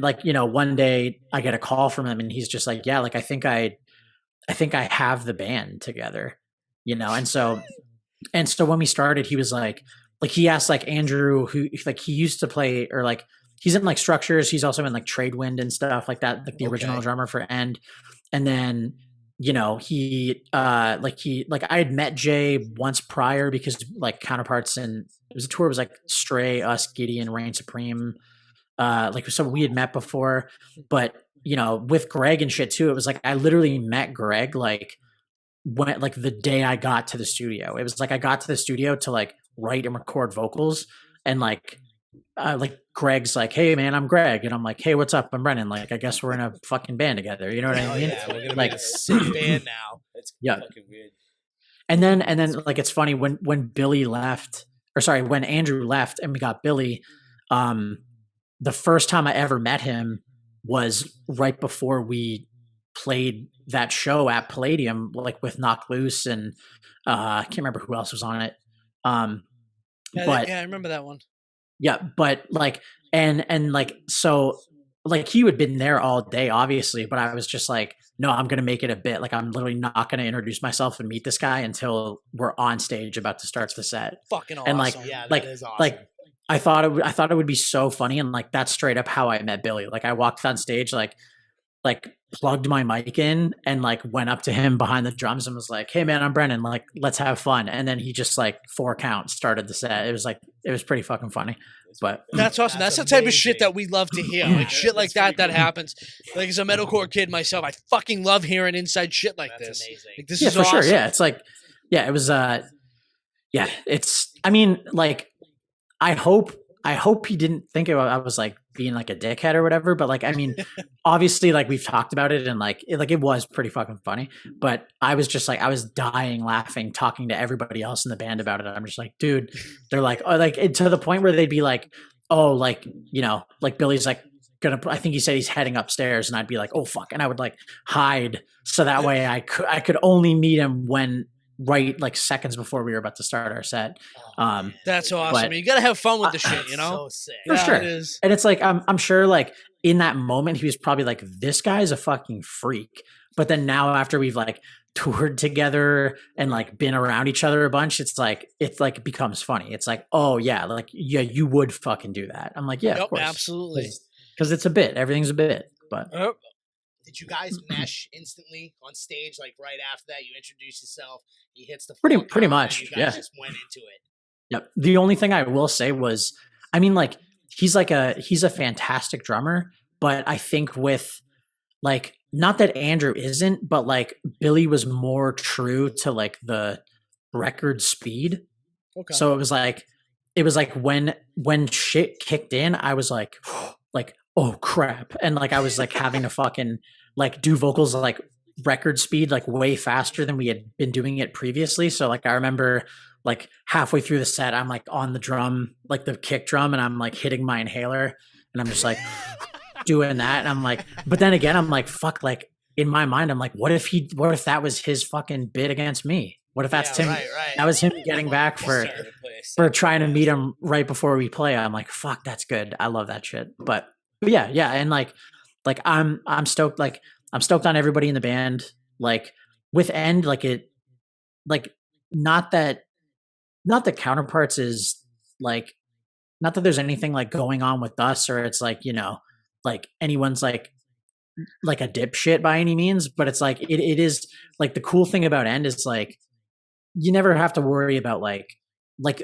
like, you know, one day I get a call from him and he's just like, yeah, like I think I have the band together, you know. And so when we started, he was like he asked like Andrew, who like he used to play, or like he's in like Structures, he's also in like Tradewind and stuff like that, like the original drummer for End. And then, you know, I had met Jay once prior because like Counterparts, and it was a tour, it was like Stray, us, Gideon, Reign Supreme, like so we had met before. But you know, with Greg and shit too, it was like I literally met Greg like when like the day I got to the studio. It was like I got to the studio to like write and record vocals, and like Greg's like, hey man, I'm Greg, and I'm like, hey, what's up, I'm Brennan, like I guess we're in a fucking band together, you know what I mean? Yeah, we're gonna like be a sick band now. That's Yeah. fucking weird. And then like it's funny when Billy left, or sorry, when Andrew left and we got Billy, the first time I ever met him was right before we played that show at Palladium, like with Knock Loose, and I can't remember who else was on it. But I remember that one. yeah, but like and like so like he had been there all day, obviously, but I was just like, no, I'm gonna make it a bit. Like I'm literally not gonna introduce myself and meet this guy until we're on stage about to start the set. Fucking awesome. And like Yeah, that like is awesome. I thought it would be so funny, and like that's straight up how I met Billy. Like I walked on stage, like plugged my mic in and like went up to him behind the drums and was like, "Hey man, I'm Brennan. Like, let's have fun." And then he just like 4 count started the set. It was pretty fucking funny. But that's awesome. That's the type of shit that we love to hear. Like shit like that happens. Like as a metalcore kid myself, I fucking love hearing inside shit like this. Amazing. Like this yeah, is for awesome. sure. Yeah, it's like, yeah, it was. Yeah, it's. I mean, like, I hope he didn't think I was like being like a dickhead or whatever. But like, I mean, obviously, like we've talked about it, and like it was pretty fucking funny. But I was just like, I was dying laughing, talking to everybody else in the band about it. I'm just like, dude, they're like, oh, like to the point where they'd be like, oh, like, you know, like Billy's like I think he said he's heading upstairs, and I'd be like, oh fuck, and I would like hide so that way I could only meet him when right like seconds before we were about to start our set. That's awesome. You got to have fun with the shit, you know? So sick. For sure. It is. And it's like, I'm sure like in that moment, he was probably like, this guy's a fucking freak. But then now after we've like toured together and like been around each other a bunch, it's like it becomes funny. It's like, oh yeah, like, yeah, you would fucking do that. I'm like, yeah, Yep, of course. absolutely. Because it's a bit, everything's a bit, but. Did you guys mesh instantly on stage? Like right after that, you introduce yourself, he hits the Pretty count, much, and you guys yeah. just went into it. Yep. The only thing I will say was, I mean, like he's a fantastic drummer, but I think with like, not that Andrew isn't, but like Billy was more true to like the record speed. Okay. So it was like when shit kicked in, I was like, oh crap. And like, I was like having to fucking like do vocals like record speed, like way faster than we had been doing it previously. So like, I remember like halfway through the set, I'm like on the drum, like the kick drum, and I'm like hitting my inhaler, and I'm just like doing that. And I'm like, but then again, I'm like, fuck, like in my mind, I'm like, what if that was his fucking bid against me? What if that's him? Right. That was him getting back for trying to meet him right before we play. I'm like, fuck, that's good. I love that shit. But yeah. And like I'm stoked. Like I'm stoked on everybody in the band. Like with End, like it, like not that Counterparts is like, not that there's anything like going on with us, or it's like, you know, like anyone's like a dipshit by any means, but it's like, it is like the cool thing about End is like, you never have to worry about like,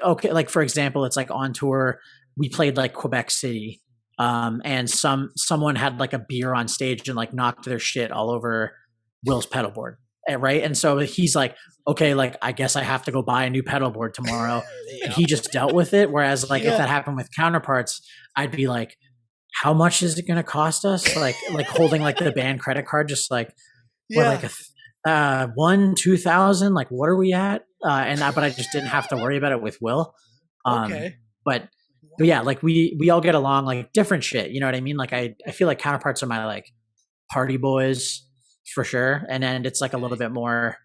okay, like for example, it's like on tour, we played like Quebec City, and someone had like a beer on stage and like knocked their shit all over Will's pedal board. Right. And so he's like, okay, like, I guess I have to go buy a new pedal board tomorrow. And he just dealt with it. Whereas like, if that happened with Counterparts, I'd be like, how much is it going to cost us? Like holding like the band credit card, just like, what, like $1,000-$2,000, like what are we at? But I just didn't have to worry about it with Will. But yeah, like we all get along, like different shit. You know what I mean? Like I feel like Counterparts are my like party boys for sure. And then it's like a little bit more,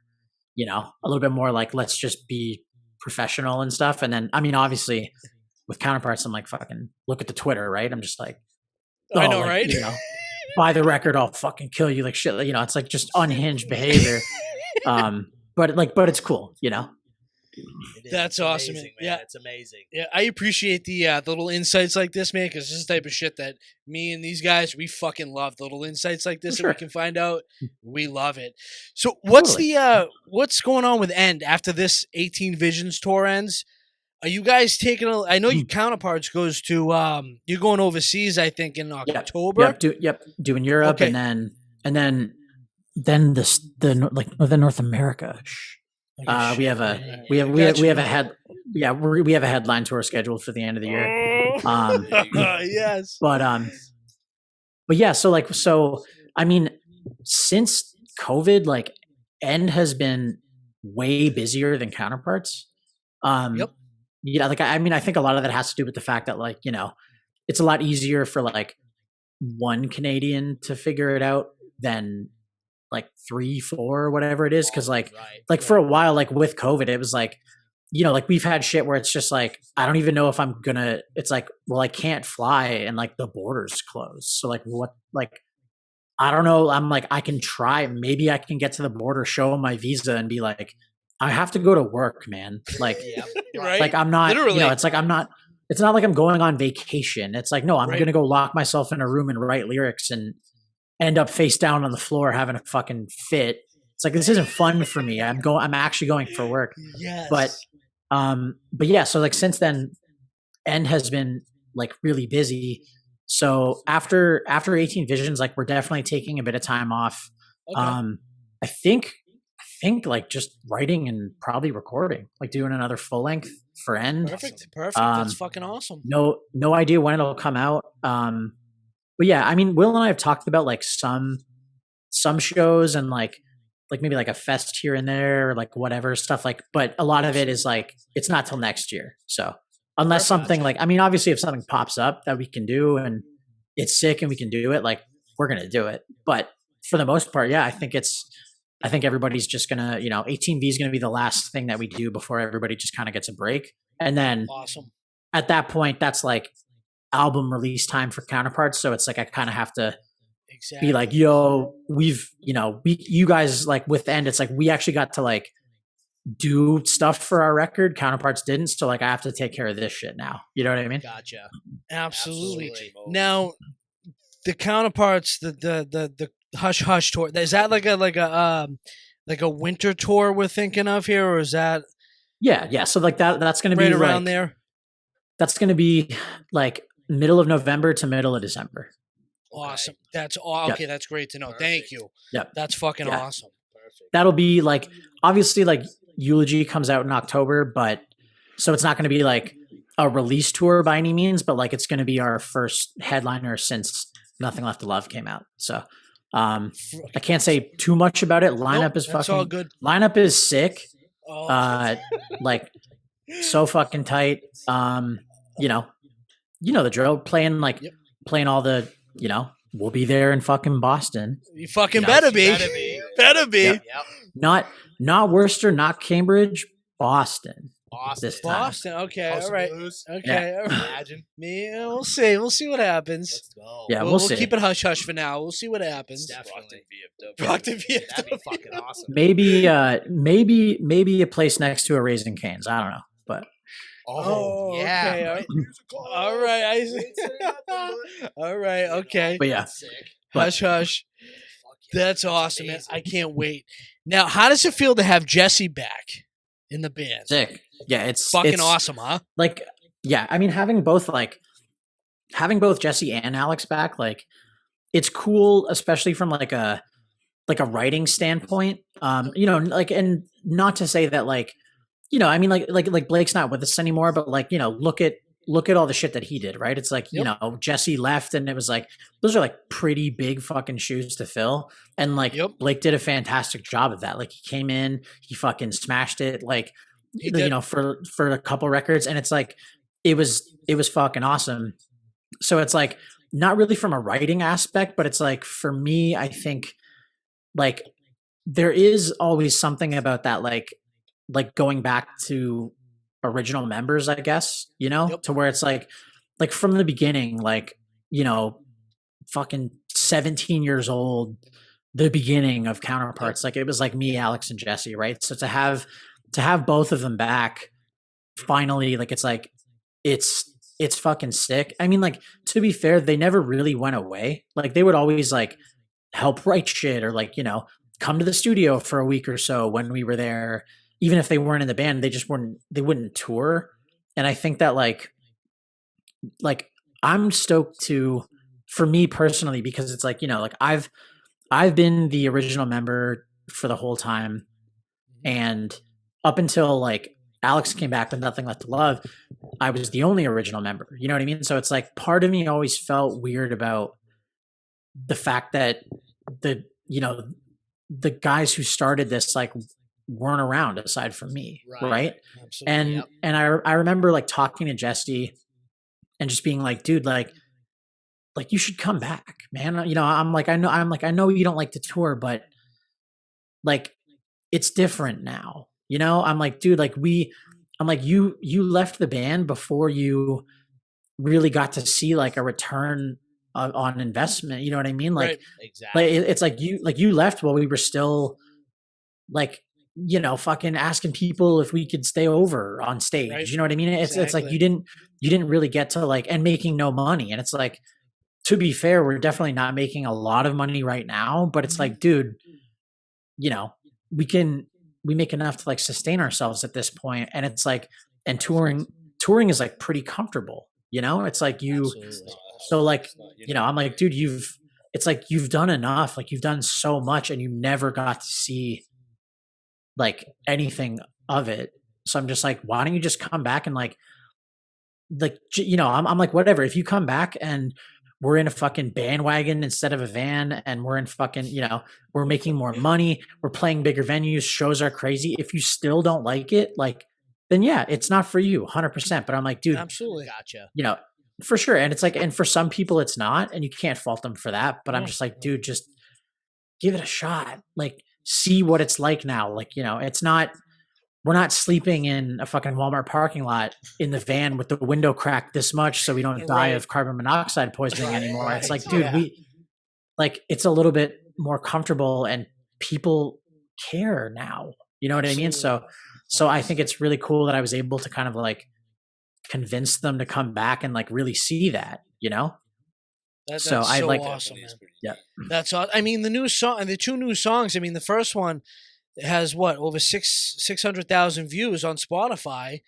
you know, a little bit more like, let's just be professional and stuff. And then, I mean, obviously with Counterparts, I'm like, fucking look at the Twitter, right? I'm just like, I know, like, right? You know, buy the record, I'll fucking kill you, like shit. You know, it's like just unhinged behavior. But it's cool, you know. That's awesome, amazing, man. Yeah, it's amazing. Yeah, I appreciate the little insights like this, man, because this is the type of shit that me and these guys, we fucking love. The little insights like this that we can find out. We love it. So what's what's going on with End after this 18 Visions tour ends? Are you guys taking I know your Counterparts goes to you're going overseas, I think, in October. Doing Europe, okay. and then the North America. We have a headline tour scheduled for the end of the year. Yes. But yeah, so I mean, since COVID, like End has been way busier than Counterparts. Yeah, like I mean, I think a lot of that has to do with the fact that, like, you know, it's a lot easier for like one Canadian to figure it out than like 3, 4, whatever it is. Cause like for a while, like with COVID, it was like, you know, like we've had shit where it's just like, I don't even know if I'm gonna, it's like, well, I can't fly and like the border's closed. So like what, like, I don't know. I'm like, I can try, maybe I can get to the border, show them my visa and be like, I have to go to work, man. Like, right? Like I'm not, literally. You know, it's like, I'm not it's not like I'm going on vacation. It's like, no, I'm Right. going to go lock myself in a room and write lyrics and end up face down on the floor having a fucking fit. It's like, this isn't fun for me. I'm actually going for work. Yes. But yeah, so like since then, End has been like really busy. So after 18 Visions, like we're definitely taking a bit of time off. Okay. I think like just writing and probably recording, like doing another full length for End. Perfect. That's fucking awesome. No idea when it'll come out. But yeah, I mean, Will and I have talked about like some shows and like maybe like a fest here and there, or like whatever stuff, like, but a lot of it is like, it's not till next year. So unless something like, I mean, obviously if something pops up that we can do and it's sick and we can do it, like we're going to do it. But for the most part, yeah, I think everybody's just going to, 18V is going to be the last thing that we do before everybody just kind of gets a break. And then Awesome. at that point, that's like album release time for Counterparts. So it's like, I kind of have to Exactly. be like, yo, you guys, like with End, it's like we actually got to like do stuff for our record. Counterparts didn't. So like I have to take care of this shit now. You know what I mean? Gotcha. Absolutely. Absolutely. Now, the Counterparts, the Hush Hush tour, is that like a winter tour we're thinking of here, or is that Yeah. So like that's going to right be around like, there? That's going to be like middle of November to middle of December. Awesome. That's okay. That's great to know. Perfect. Thank you. Yep. That's fucking Yeah. awesome. Perfect. That'll be like, obviously like Eulogy comes out in October, but so it's not going to be like a release tour by any means, but like it's going to be our first headliner since Nothing Left to Love came out. So I can't say too much about it. Lineup is That's all fucking good. lineup is sick. Oh, Like so fucking tight. You know the drill. Playing all the, we'll be there in fucking Boston. you fucking Yeah, better be. Better be. Better be. Yep. Not Worcester, not Cambridge, Boston. Boston. This time. Boston. Okay. House All of right. Blues. Okay. All right. Imagine. We'll see. We'll see what happens. Let's go. Yeah, We'll we'll see. keep it hush hush for now. We'll see what happens. Definitely. Brockton That'd be VFW. fucking awesome. Maybe a place next to a Raising Cane's. I don't know, but Oh, yeah. okay, right? All right. I see. All right. Okay. but yeah. That's sick. Hush hush. Fuck yeah. That's awesome, man. amazing. I can't wait. Now, how does it feel to have Jesse back in the band? Sick. Yeah, it's Fucking awesome, huh? Like, yeah, I mean, having both Jesse and Alex back, like, it's cool, especially from like a writing standpoint. Like, and not to say that like, I mean, like Blake's not with us anymore, but like, look at all the shit that he did, right? It's like, Yep. Jesse left and it was like, those are like pretty big fucking shoes to fill. And like Yep. Blake did a fantastic job of that. Like he came in, he fucking smashed it, like, He did. for a couple records. And it's like, it was fucking awesome. So it's like, not really from a writing aspect, but it's like, for me, I think like there is always something about that, like going back to original members, I guess, Yep. to where it's like from the beginning, like, fucking 17 years old, the beginning of Counterparts, like it was like me, Alex, and Jesse, right? So to have both of them back finally, like it's fucking sick. I mean, like, to be fair, they never really went away. Like they would always like help write shit or like, come to the studio for a week or so when we were there. Even if they weren't in the band, they wouldn't tour. And I think that like I'm stoked for me personally, because it's like, like I've been the original member for the whole time. And up until like Alex came back with Nothing Left to Love, I was the only original member. You know what I mean? So it's like part of me always felt weird about the fact that the guys who started this like weren't around aside from me. Right. Absolutely. And Yep. and I remember like talking to Jesse and just being like, dude, like you should come back, man. I'm like, I know you don't like to tour, but like it's different now. I'm like, dude, like you left the band before you really got to see like a return on investment. You know what I mean? Like, Right. Exactly. it's like you left while we were still like you know, fucking asking people if we could stay over on stage. Right. You know what I mean? It's like Exactly. you didn't really get to like, and making no money. And it's like, to be fair, we're definitely not making a lot of money right now, but it's like, dude, you know, we make enough to like sustain ourselves at this point. And it's like, and touring is like pretty comfortable, you know? It's like so like, you know, I'm like, dude, it's like you've done enough, like you've done so much and you never got to see like anything of it. So I'm just like, why don't you just come back and like, you know, I'm like, whatever. If you come back and we're in a fucking bandwagon instead of a van, and we're in fucking, you know, we're making more money, we're playing bigger venues, shows are crazy. If you still don't like it, like, then yeah, it's not for you 100%. But I'm like, dude, Absolutely. Gotcha. you know, for sure. And it's like, and for some people it's not, and you can't fault them for that. But I'm just like, dude, just give it a shot. Like, see what it's like now. Like, you know, it's not, we're not sleeping in a fucking Walmart parking lot in the van with the window cracked this much so we don't die of carbon monoxide poisoning anymore. It's like, dude, we like, it's a little bit more comfortable and people care now. You know what I mean? So I think it's really cool that I was able to kind of like convince them to come back and like really see that, you know? That's So I like awesome, man. Yeah. That's all. I mean, the 2 new songs. I mean, the first one has what, over 600,000 views on Spotify,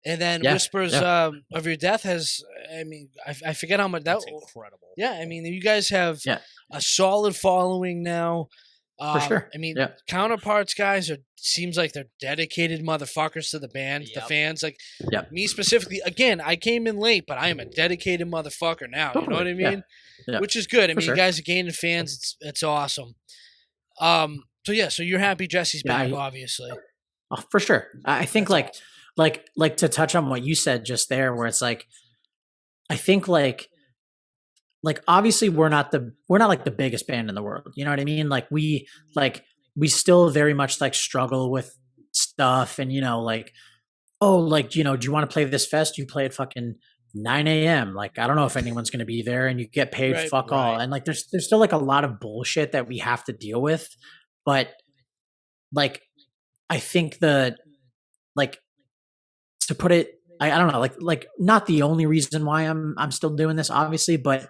and then Whispers of Your Death has. I mean, I forget how much that. That's incredible. Yeah, I mean, you guys have a solid following now. For sure. I mean, Counterparts guys seems like they're dedicated motherfuckers to the band, the fans. Like me specifically, again, I came in late, but I am a dedicated motherfucker now. You know what I mean? Yeah. Which is good. I mean, you guys are gaining fans. It's awesome. So yeah, so you're happy Jesse's back, obviously. Oh, for sure. I think that's like to touch on what you said just there, where it's like, I think like obviously we're not like the biggest band in the world. You know what I mean? Like we still very much like struggle with stuff, and you know, like, oh, like, you know, do you want to play this fest? You play at fucking 9 a.m. Like, I don't know if anyone's going to be there, and you get paid fuck all. And like, there's still like a lot of bullshit that we have to deal with. But like, I think like, to put it, I don't know, like not the only reason why I'm still doing this, obviously, but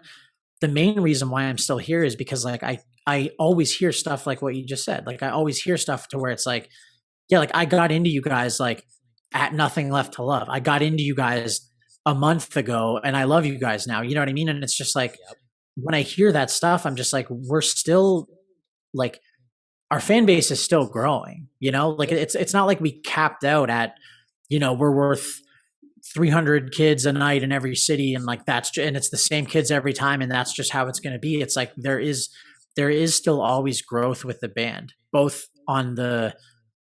the main reason why I'm still here is because like I always hear stuff like what you just said. Like I always hear stuff to where it's like, yeah, like I got into you guys like at Nothing Left to Love. I got into you guys a month ago and I love you guys now. You know what I mean? And it's just like, when I hear that stuff, I'm just like, we're still like, our fan base is still growing, you know, like it's not like we capped out at, you know, we're worth 300 kids a night in every city. And like, and it's the same kids every time. And that's just how it's going to be. It's like, there is still always growth with the band, both on the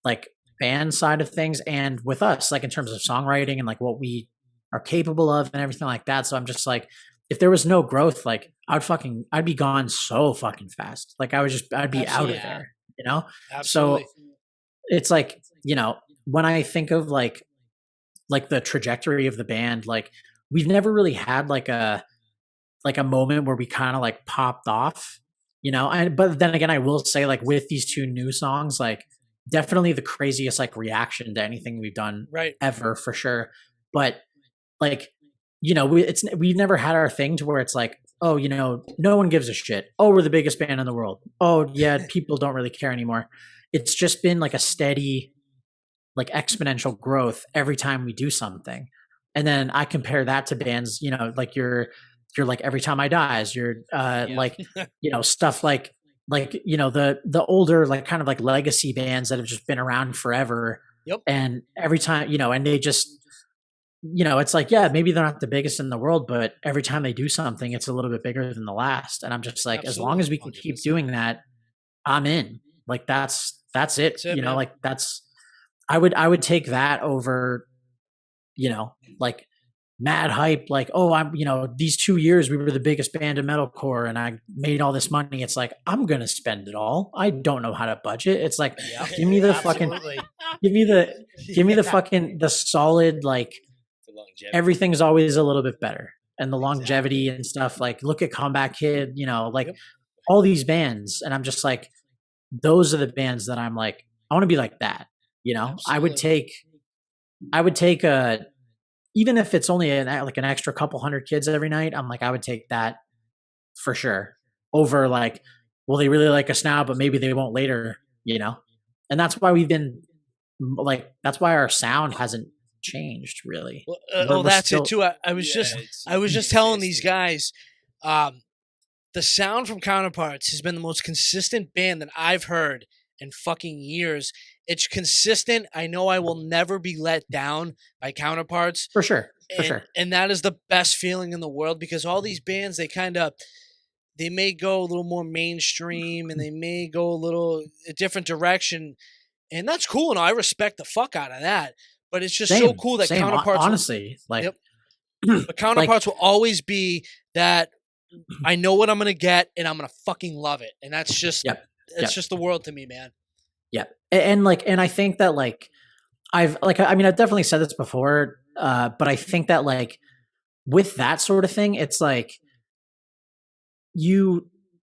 like band side of things and with us, like in terms of songwriting and like what we are capable of and everything like that. So I'm just like, if there was no growth, like I'd be gone so fucking fast. Like I'd be out of there, you know? Absolutely. So it's like, you know, when I think of like the trajectory of the band, like we've never really had like a moment where we kind of like popped off, you know? But then again, I will say like with these 2 new songs, like definitely the craziest like reaction to anything we've done ever, for sure. But like, you know, we've never had our thing to where it's like, oh, you know, no one gives a shit. Oh, we're the biggest band in the world. Oh yeah, people don't really care anymore. It's just been like a steady, like exponential growth every time we do something. And then I compare that to bands, you know, like you're like Every Time I Dies, you're like, you know, stuff like, you know, the older, like kind of like legacy bands that have just been around forever. Yep. And every time, you know, and they just, you know, it's like, yeah, maybe they're not the biggest in the world, but every time they do something, it's a little bit bigger than the last. And I'm just like, as long as we can keep doing that, I'm in. Like, that's it. You know, like I would take that over, you know, like mad hype, like, oh, I'm, you know, these 2 years we were the biggest band in metalcore and I made all this money. It's like, I'm going to spend it all. I don't know how to budget. It's like, give me the fucking, give me the fucking, the solid, like, everything's always a little bit better. And the longevity and stuff, like look at Comeback Kid, you know, like all these bands. And I'm just like, those are the bands that I'm like, I want to be like that. You know, Absolutely. I would take a, even if it's only like an extra couple hundred kids every night, I'm like, I would take that for sure over like, well, they really like us now, but maybe they won't later, you know? And that's why we've been like, that's why our sound hasn't changed really. Well, We're that's it still, too. I was Yeah, just it's I was just telling these consistent. guys, um, the sound from Counterparts has been the most consistent band that I've heard in fucking years. It's consistent. I know I will never be let down by Counterparts, for sure, for and sure. and that is the best feeling in the world because all these bands they may go a little more mainstream and they may go a different direction, and that's cool. And I respect the fuck out of that. But it's just so cool that Same. Counterparts will, Honestly, like, yep, but like, Counterparts will always be that I know what I'm gonna get and I'm gonna fucking love it. And that's just yep, it's yep, just the world to me, man. yep. And like, and I think that like, I mean, I've definitely said this before, but I think that like with that sort of thing, it's like you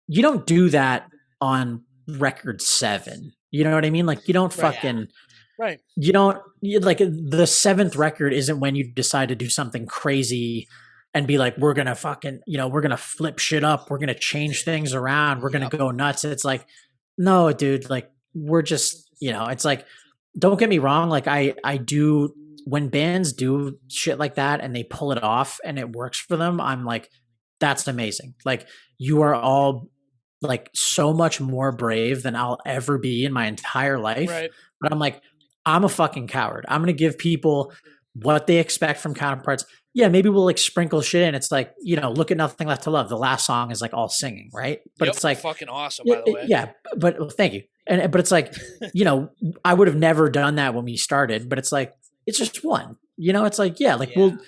you don't do that on record 7. You know what I mean? Like you don't Right. fucking Right. you don't like the 7th record isn't when you decide to do something crazy and be like, we're gonna fucking, you know, we're gonna flip shit up, we're gonna change things around, we're gonna go nuts. It's like, no, dude, like we're just, you know, it's like, don't get me wrong, like I do, when bands do shit like that and they pull it off and it works for them, I'm like, that's amazing. Like you are all like so much more brave than I'll ever be in my entire life. Right. But I'm like, I'm a fucking coward. I'm going to give people what they expect from Counterparts. Yeah, maybe we'll like sprinkle shit in. It's like, you know, look at Nothing Left to Love. The last song is like all singing, right? But Yep. it's like, Fucking awesome, by the way. yeah, but well, thank you. And but it's like, you know, I would have never done that when we started, but it's like, it's just one. You know, it's like, yeah, like we'll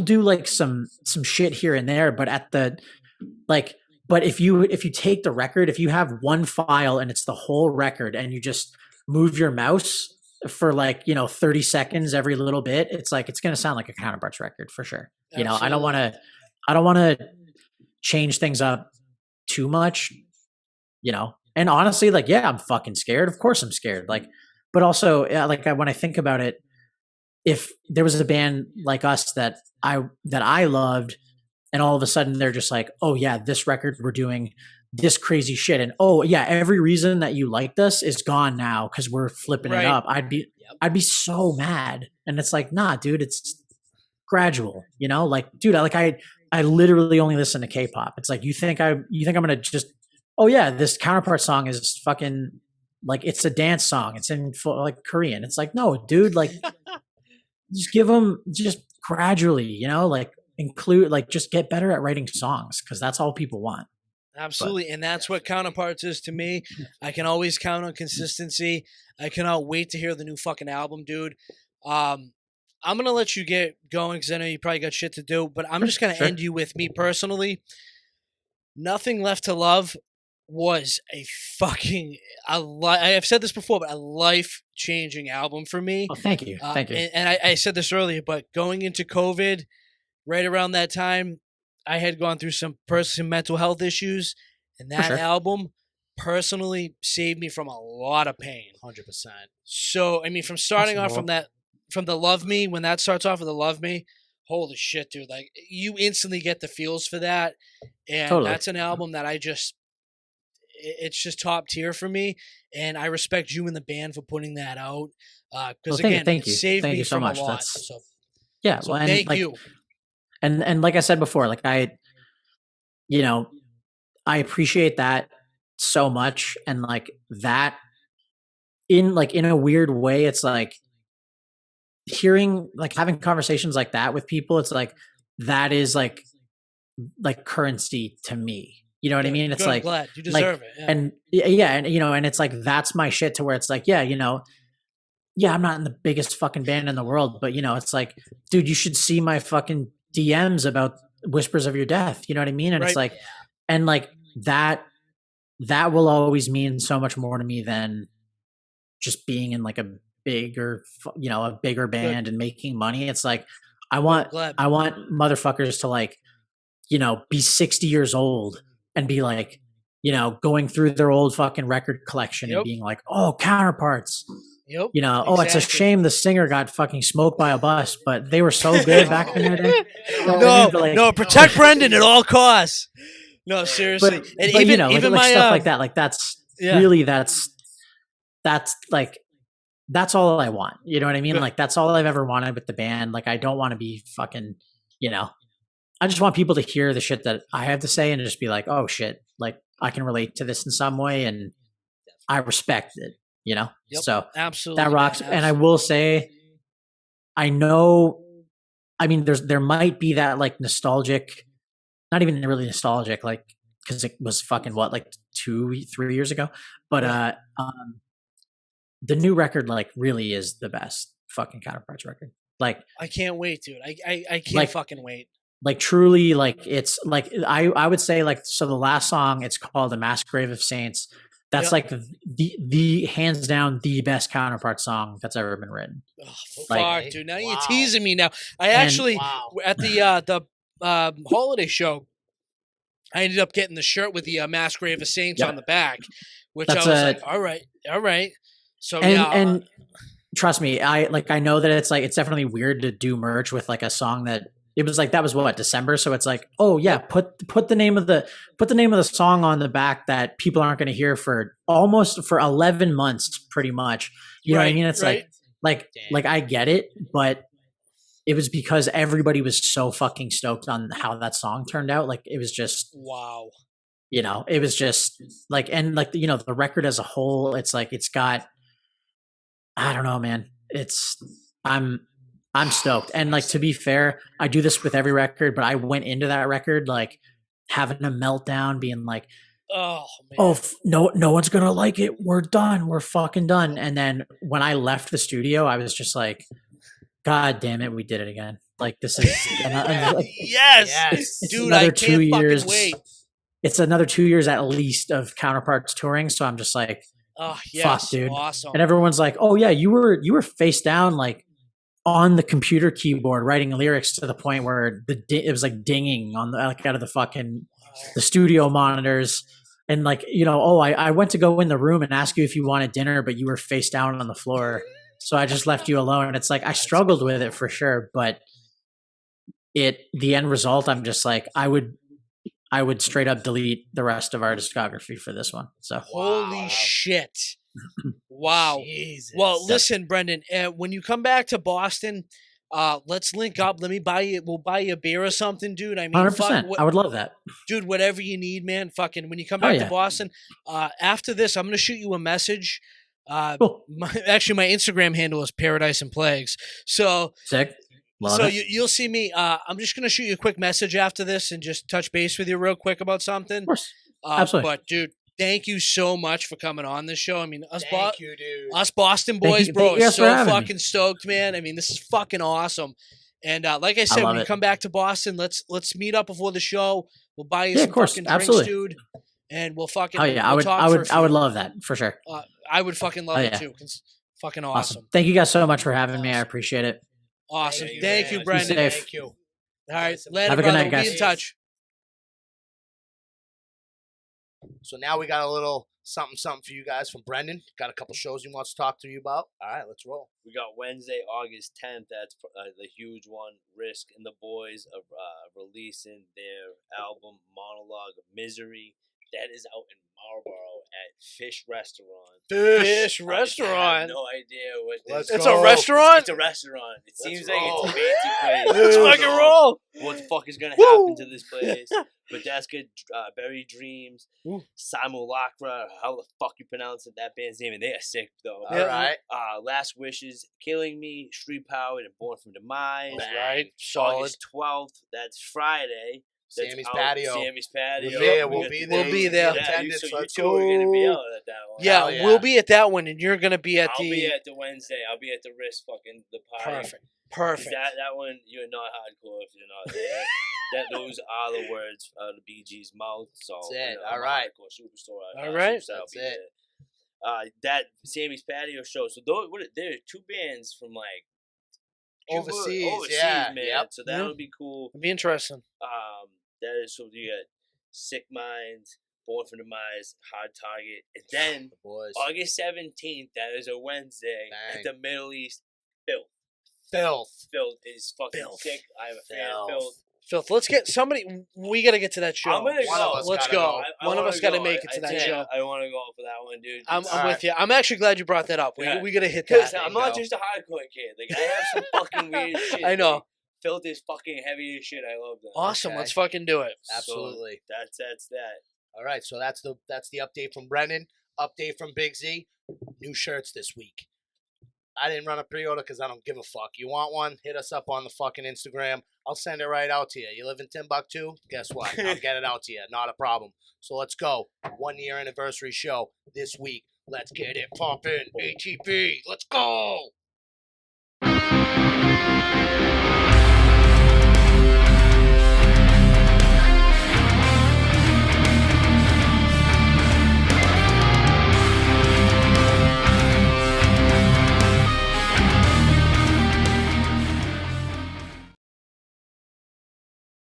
do like some shit here and there, but at the like, but if you take the record, if you have one file and it's the whole record and you just move your mouse for like, you know, 30 seconds every little bit, it's like, it's going to sound like a Counterparts record for sure. You know, I don't want to change things up too much, you know. And honestly, like, yeah, I'm fucking scared. Of course I'm scared. Like, but also like when I think about it, if there was a band like us that I loved, and all of a sudden they're just like, oh yeah, this record we're doing this crazy shit, and oh yeah, every reason that you liked us is gone now because we're flipping it up. I'd be so mad. And it's like, nah, dude, it's gradual, you know? Like, dude, I literally only listen to K-pop. It's like, you think I'm gonna just, oh yeah, this Counterpart song is fucking like, it's a dance song. It's in like Korean. It's like, no, dude, like just give them just gradually, you know, like include, like just get better at writing songs because that's all people want. Absolutely. And that's what Counterparts is to me. I can always count on consistency. I cannot wait to hear the new fucking album, dude. I'm going to let you get going because I know you probably got shit to do, but I'm just going to end you with me personally. Nothing Left to Love was a fucking, I have said this before, but a life-changing album for me. Oh, thank you. Thank you. And I said this earlier, but going into COVID, right around that time, I had gone through some personal mental health issues, and that album personally saved me from a lot of pain. 100%. So, I mean, from starting off from the Love Me, when that starts off with the Love Me, holy shit, dude. Like, you instantly get the feels for that. And that's an album that it's just top tier for me. And I respect you and the band for putting that out. Because again, it saved me from a lot. So, yeah. So thank you. And like I said before, like you know, I appreciate that so much. And like that in a weird way, it's like hearing, like having conversations like that with people. It's like, that is like currency to me. You know what I mean? It's like, I'm glad. You deserve it. Yeah. And yeah. And, you know, and it's like, that's my shit to where it's like, yeah, you know, yeah, I'm not in the biggest fucking band in the world, but you know, it's like, dude, you should see my fucking DMs about Whispers of Your Death. You know what I mean? And it's like, and like that will always mean so much more to me than just being in like a bigger band and making money. It's like, I want motherfuckers to like, you know, be 60 years old and be like, you know, going through their old fucking record collection and being like, oh, Counterparts. Yep. You know, oh, it's a Exactly. shame the singer got fucking smoked by a bus, but they were so good back in the day. No, protect Brendan at all costs. No, seriously. But, And but even you know, even like my stuff like that, like that's really that's like that's all I want. You know what I mean? Good. Like that's all I've ever wanted with the band. Like I don't want to be fucking, you know, I just want people to hear the shit that I have to say and just be like, oh shit, like I can relate to this in some way and I respect it, you know? Yep, So absolutely, that rocks. man, And I will say, I know, I mean, there might be that like nostalgic, not even really nostalgic, like, cause it was fucking what, like 2-3 years ago. But, the new record like really is the best fucking Counterparts record. Like I can't wait, dude. I can't like, fucking wait. Like truly, like it's like I would say like so the last song it's called "The Mass Grave of Saints." That's like the hands down the best Counterpart song that's ever been written. Oh, Like, fuck, dude! Now you're teasing me. Now I actually at the holiday show, I ended up getting the shirt with the Mass Grave of Saints on the back, which That's I was like, all right. So and trust me, I know that it's like it's definitely weird to do merch with like a song that it was like that was what December, so it's like oh yeah, put the name of the song on the back that people aren't going to hear for 11 months pretty much. You know what I mean? It's like I get it, but it was because everybody was so fucking stoked on how that song turned out. Like it was just wow. You know, it was just like and like you know the record as a whole. It's like it's got. I don't know, man. I'm stoked. And like to be fair, I do this with every record, but I went into that record like having a meltdown, being like, "Oh man, no one's gonna like it. We're done. We're fucking done." And then when I left the studio, I was just like, "God damn it, we did it again!" Like this is yes, dude. I can't 2 years. Fucking wait. It's another 2 years at least of Counterparts touring. So I'm just like. Oh yes, fuck, dude! Awesome. And everyone's like, "Oh yeah, you were face down, like on the computer keyboard, writing lyrics to the point where it was like dinging on the like out of the fucking the studio monitors." And like you know, I went to go in the room and ask you if you wanted dinner, but you were face down on the floor, so I just left you alone. And it's like I struggled with it for sure, but the end result, I'm just like I would straight up delete the rest of our discography for this one. So holy shit. Wow. Jesus. Well, listen, Brendan, when you come back to Boston, let's link up. We'll buy you a beer or something, dude. I mean, 100%. I would love that. Dude, whatever you need, man. Fucking when you come back to Boston, after this, I'm going to shoot you a message. Cool. Actually, my Instagram handle is Paradise and Plagues. So sick. So you'll see me. I'm just gonna shoot you a quick message after this and just touch base with you real quick about something. Of course, absolutely. But dude, thank you so much for coming on this show. I mean, us dude. Boston boys, bro, are so fucking stoked, man. I mean, this is fucking awesome. And like I said, when you come back to Boston, let's meet up before the show. We'll buy you some fucking drinks, dude. And we'll fucking. Oh yeah, I would love that for sure. I would fucking love it too. It's fucking awesome. Thank you guys so much for having me. I appreciate it. Awesome. Thank you, Brendan. Thank you. All right. Later, have a good night, guys. We'll be in touch. So now we got a little something for you guys from Brendan. Got a couple shows he wants to talk to you about. All right, let's roll. We got Wednesday, August 10th. That's the huge one. Risk and the Boys are releasing their album Monologue of Misery. That is out in Marlboro at Fish Restaurant. Fish I Restaurant. have no idea what this It's a restaurant? It's a restaurant. It seems like it's a fancy place. Let's fucking roll. What the fuck is going to happen to this place? But that's good. Buried Dreams, Simulacra, how the fuck you pronounce it, that band's name, and they are sick, though. All right. Last Wishes, Killing Me, Street Powered, and Born from Demise. Right. Solid. August 12th, that's Friday. Sammy's Patio. We'll be there. Yeah, you two are going to be out at that one. Yeah, we'll be at that one, and you're going to be at I'll be at the Wednesday. I'll be at the Risk fucking the party. Perfect. That one, you're not hardcore if you're not there. Those are the words out of BG's mouth. So, that's it. All right. Superstore. All right. That's it. That Sammy's Patio show. So there are two bands from like overseas, man. Yep. So that'll be cool. It'll be interesting. That is so you got Sick Minds, Born for Demise, Hard Target, and then Boys. August 17th, that is a Wednesday, Bang. at the Middle East, Filth. Filth. Filth is fucking Filth. sick. I'm a fan of Filth. Filth, let's get somebody. We got to get to that show. I'm gonna One go. of us Let's gotta go. I One of wanna us got to go. make it to that show. I want to go for that one, dude. I'm All with right. you. I'm actually glad you brought that up. Yeah. We got to hit Because that. I'm There you not go. just a hardcore kid. Like, I have some fucking weird shit. I know. Like, Filth is fucking heavy as shit. I love them. Awesome. Okay. Let's fucking do it. Absolutely. So that's that. All right, so that's the update from Brennan. Update from Big Z. New shirts this week. I didn't run a pre-order because I don't give a fuck. You want one? Hit us up on the fucking Instagram. I'll send it right out to you. You live in Timbuktu? Guess what? I'll get it out to you. Not a problem. So let's go. 1 year anniversary show this week. Let's get it poppin'. ATV. Let's go.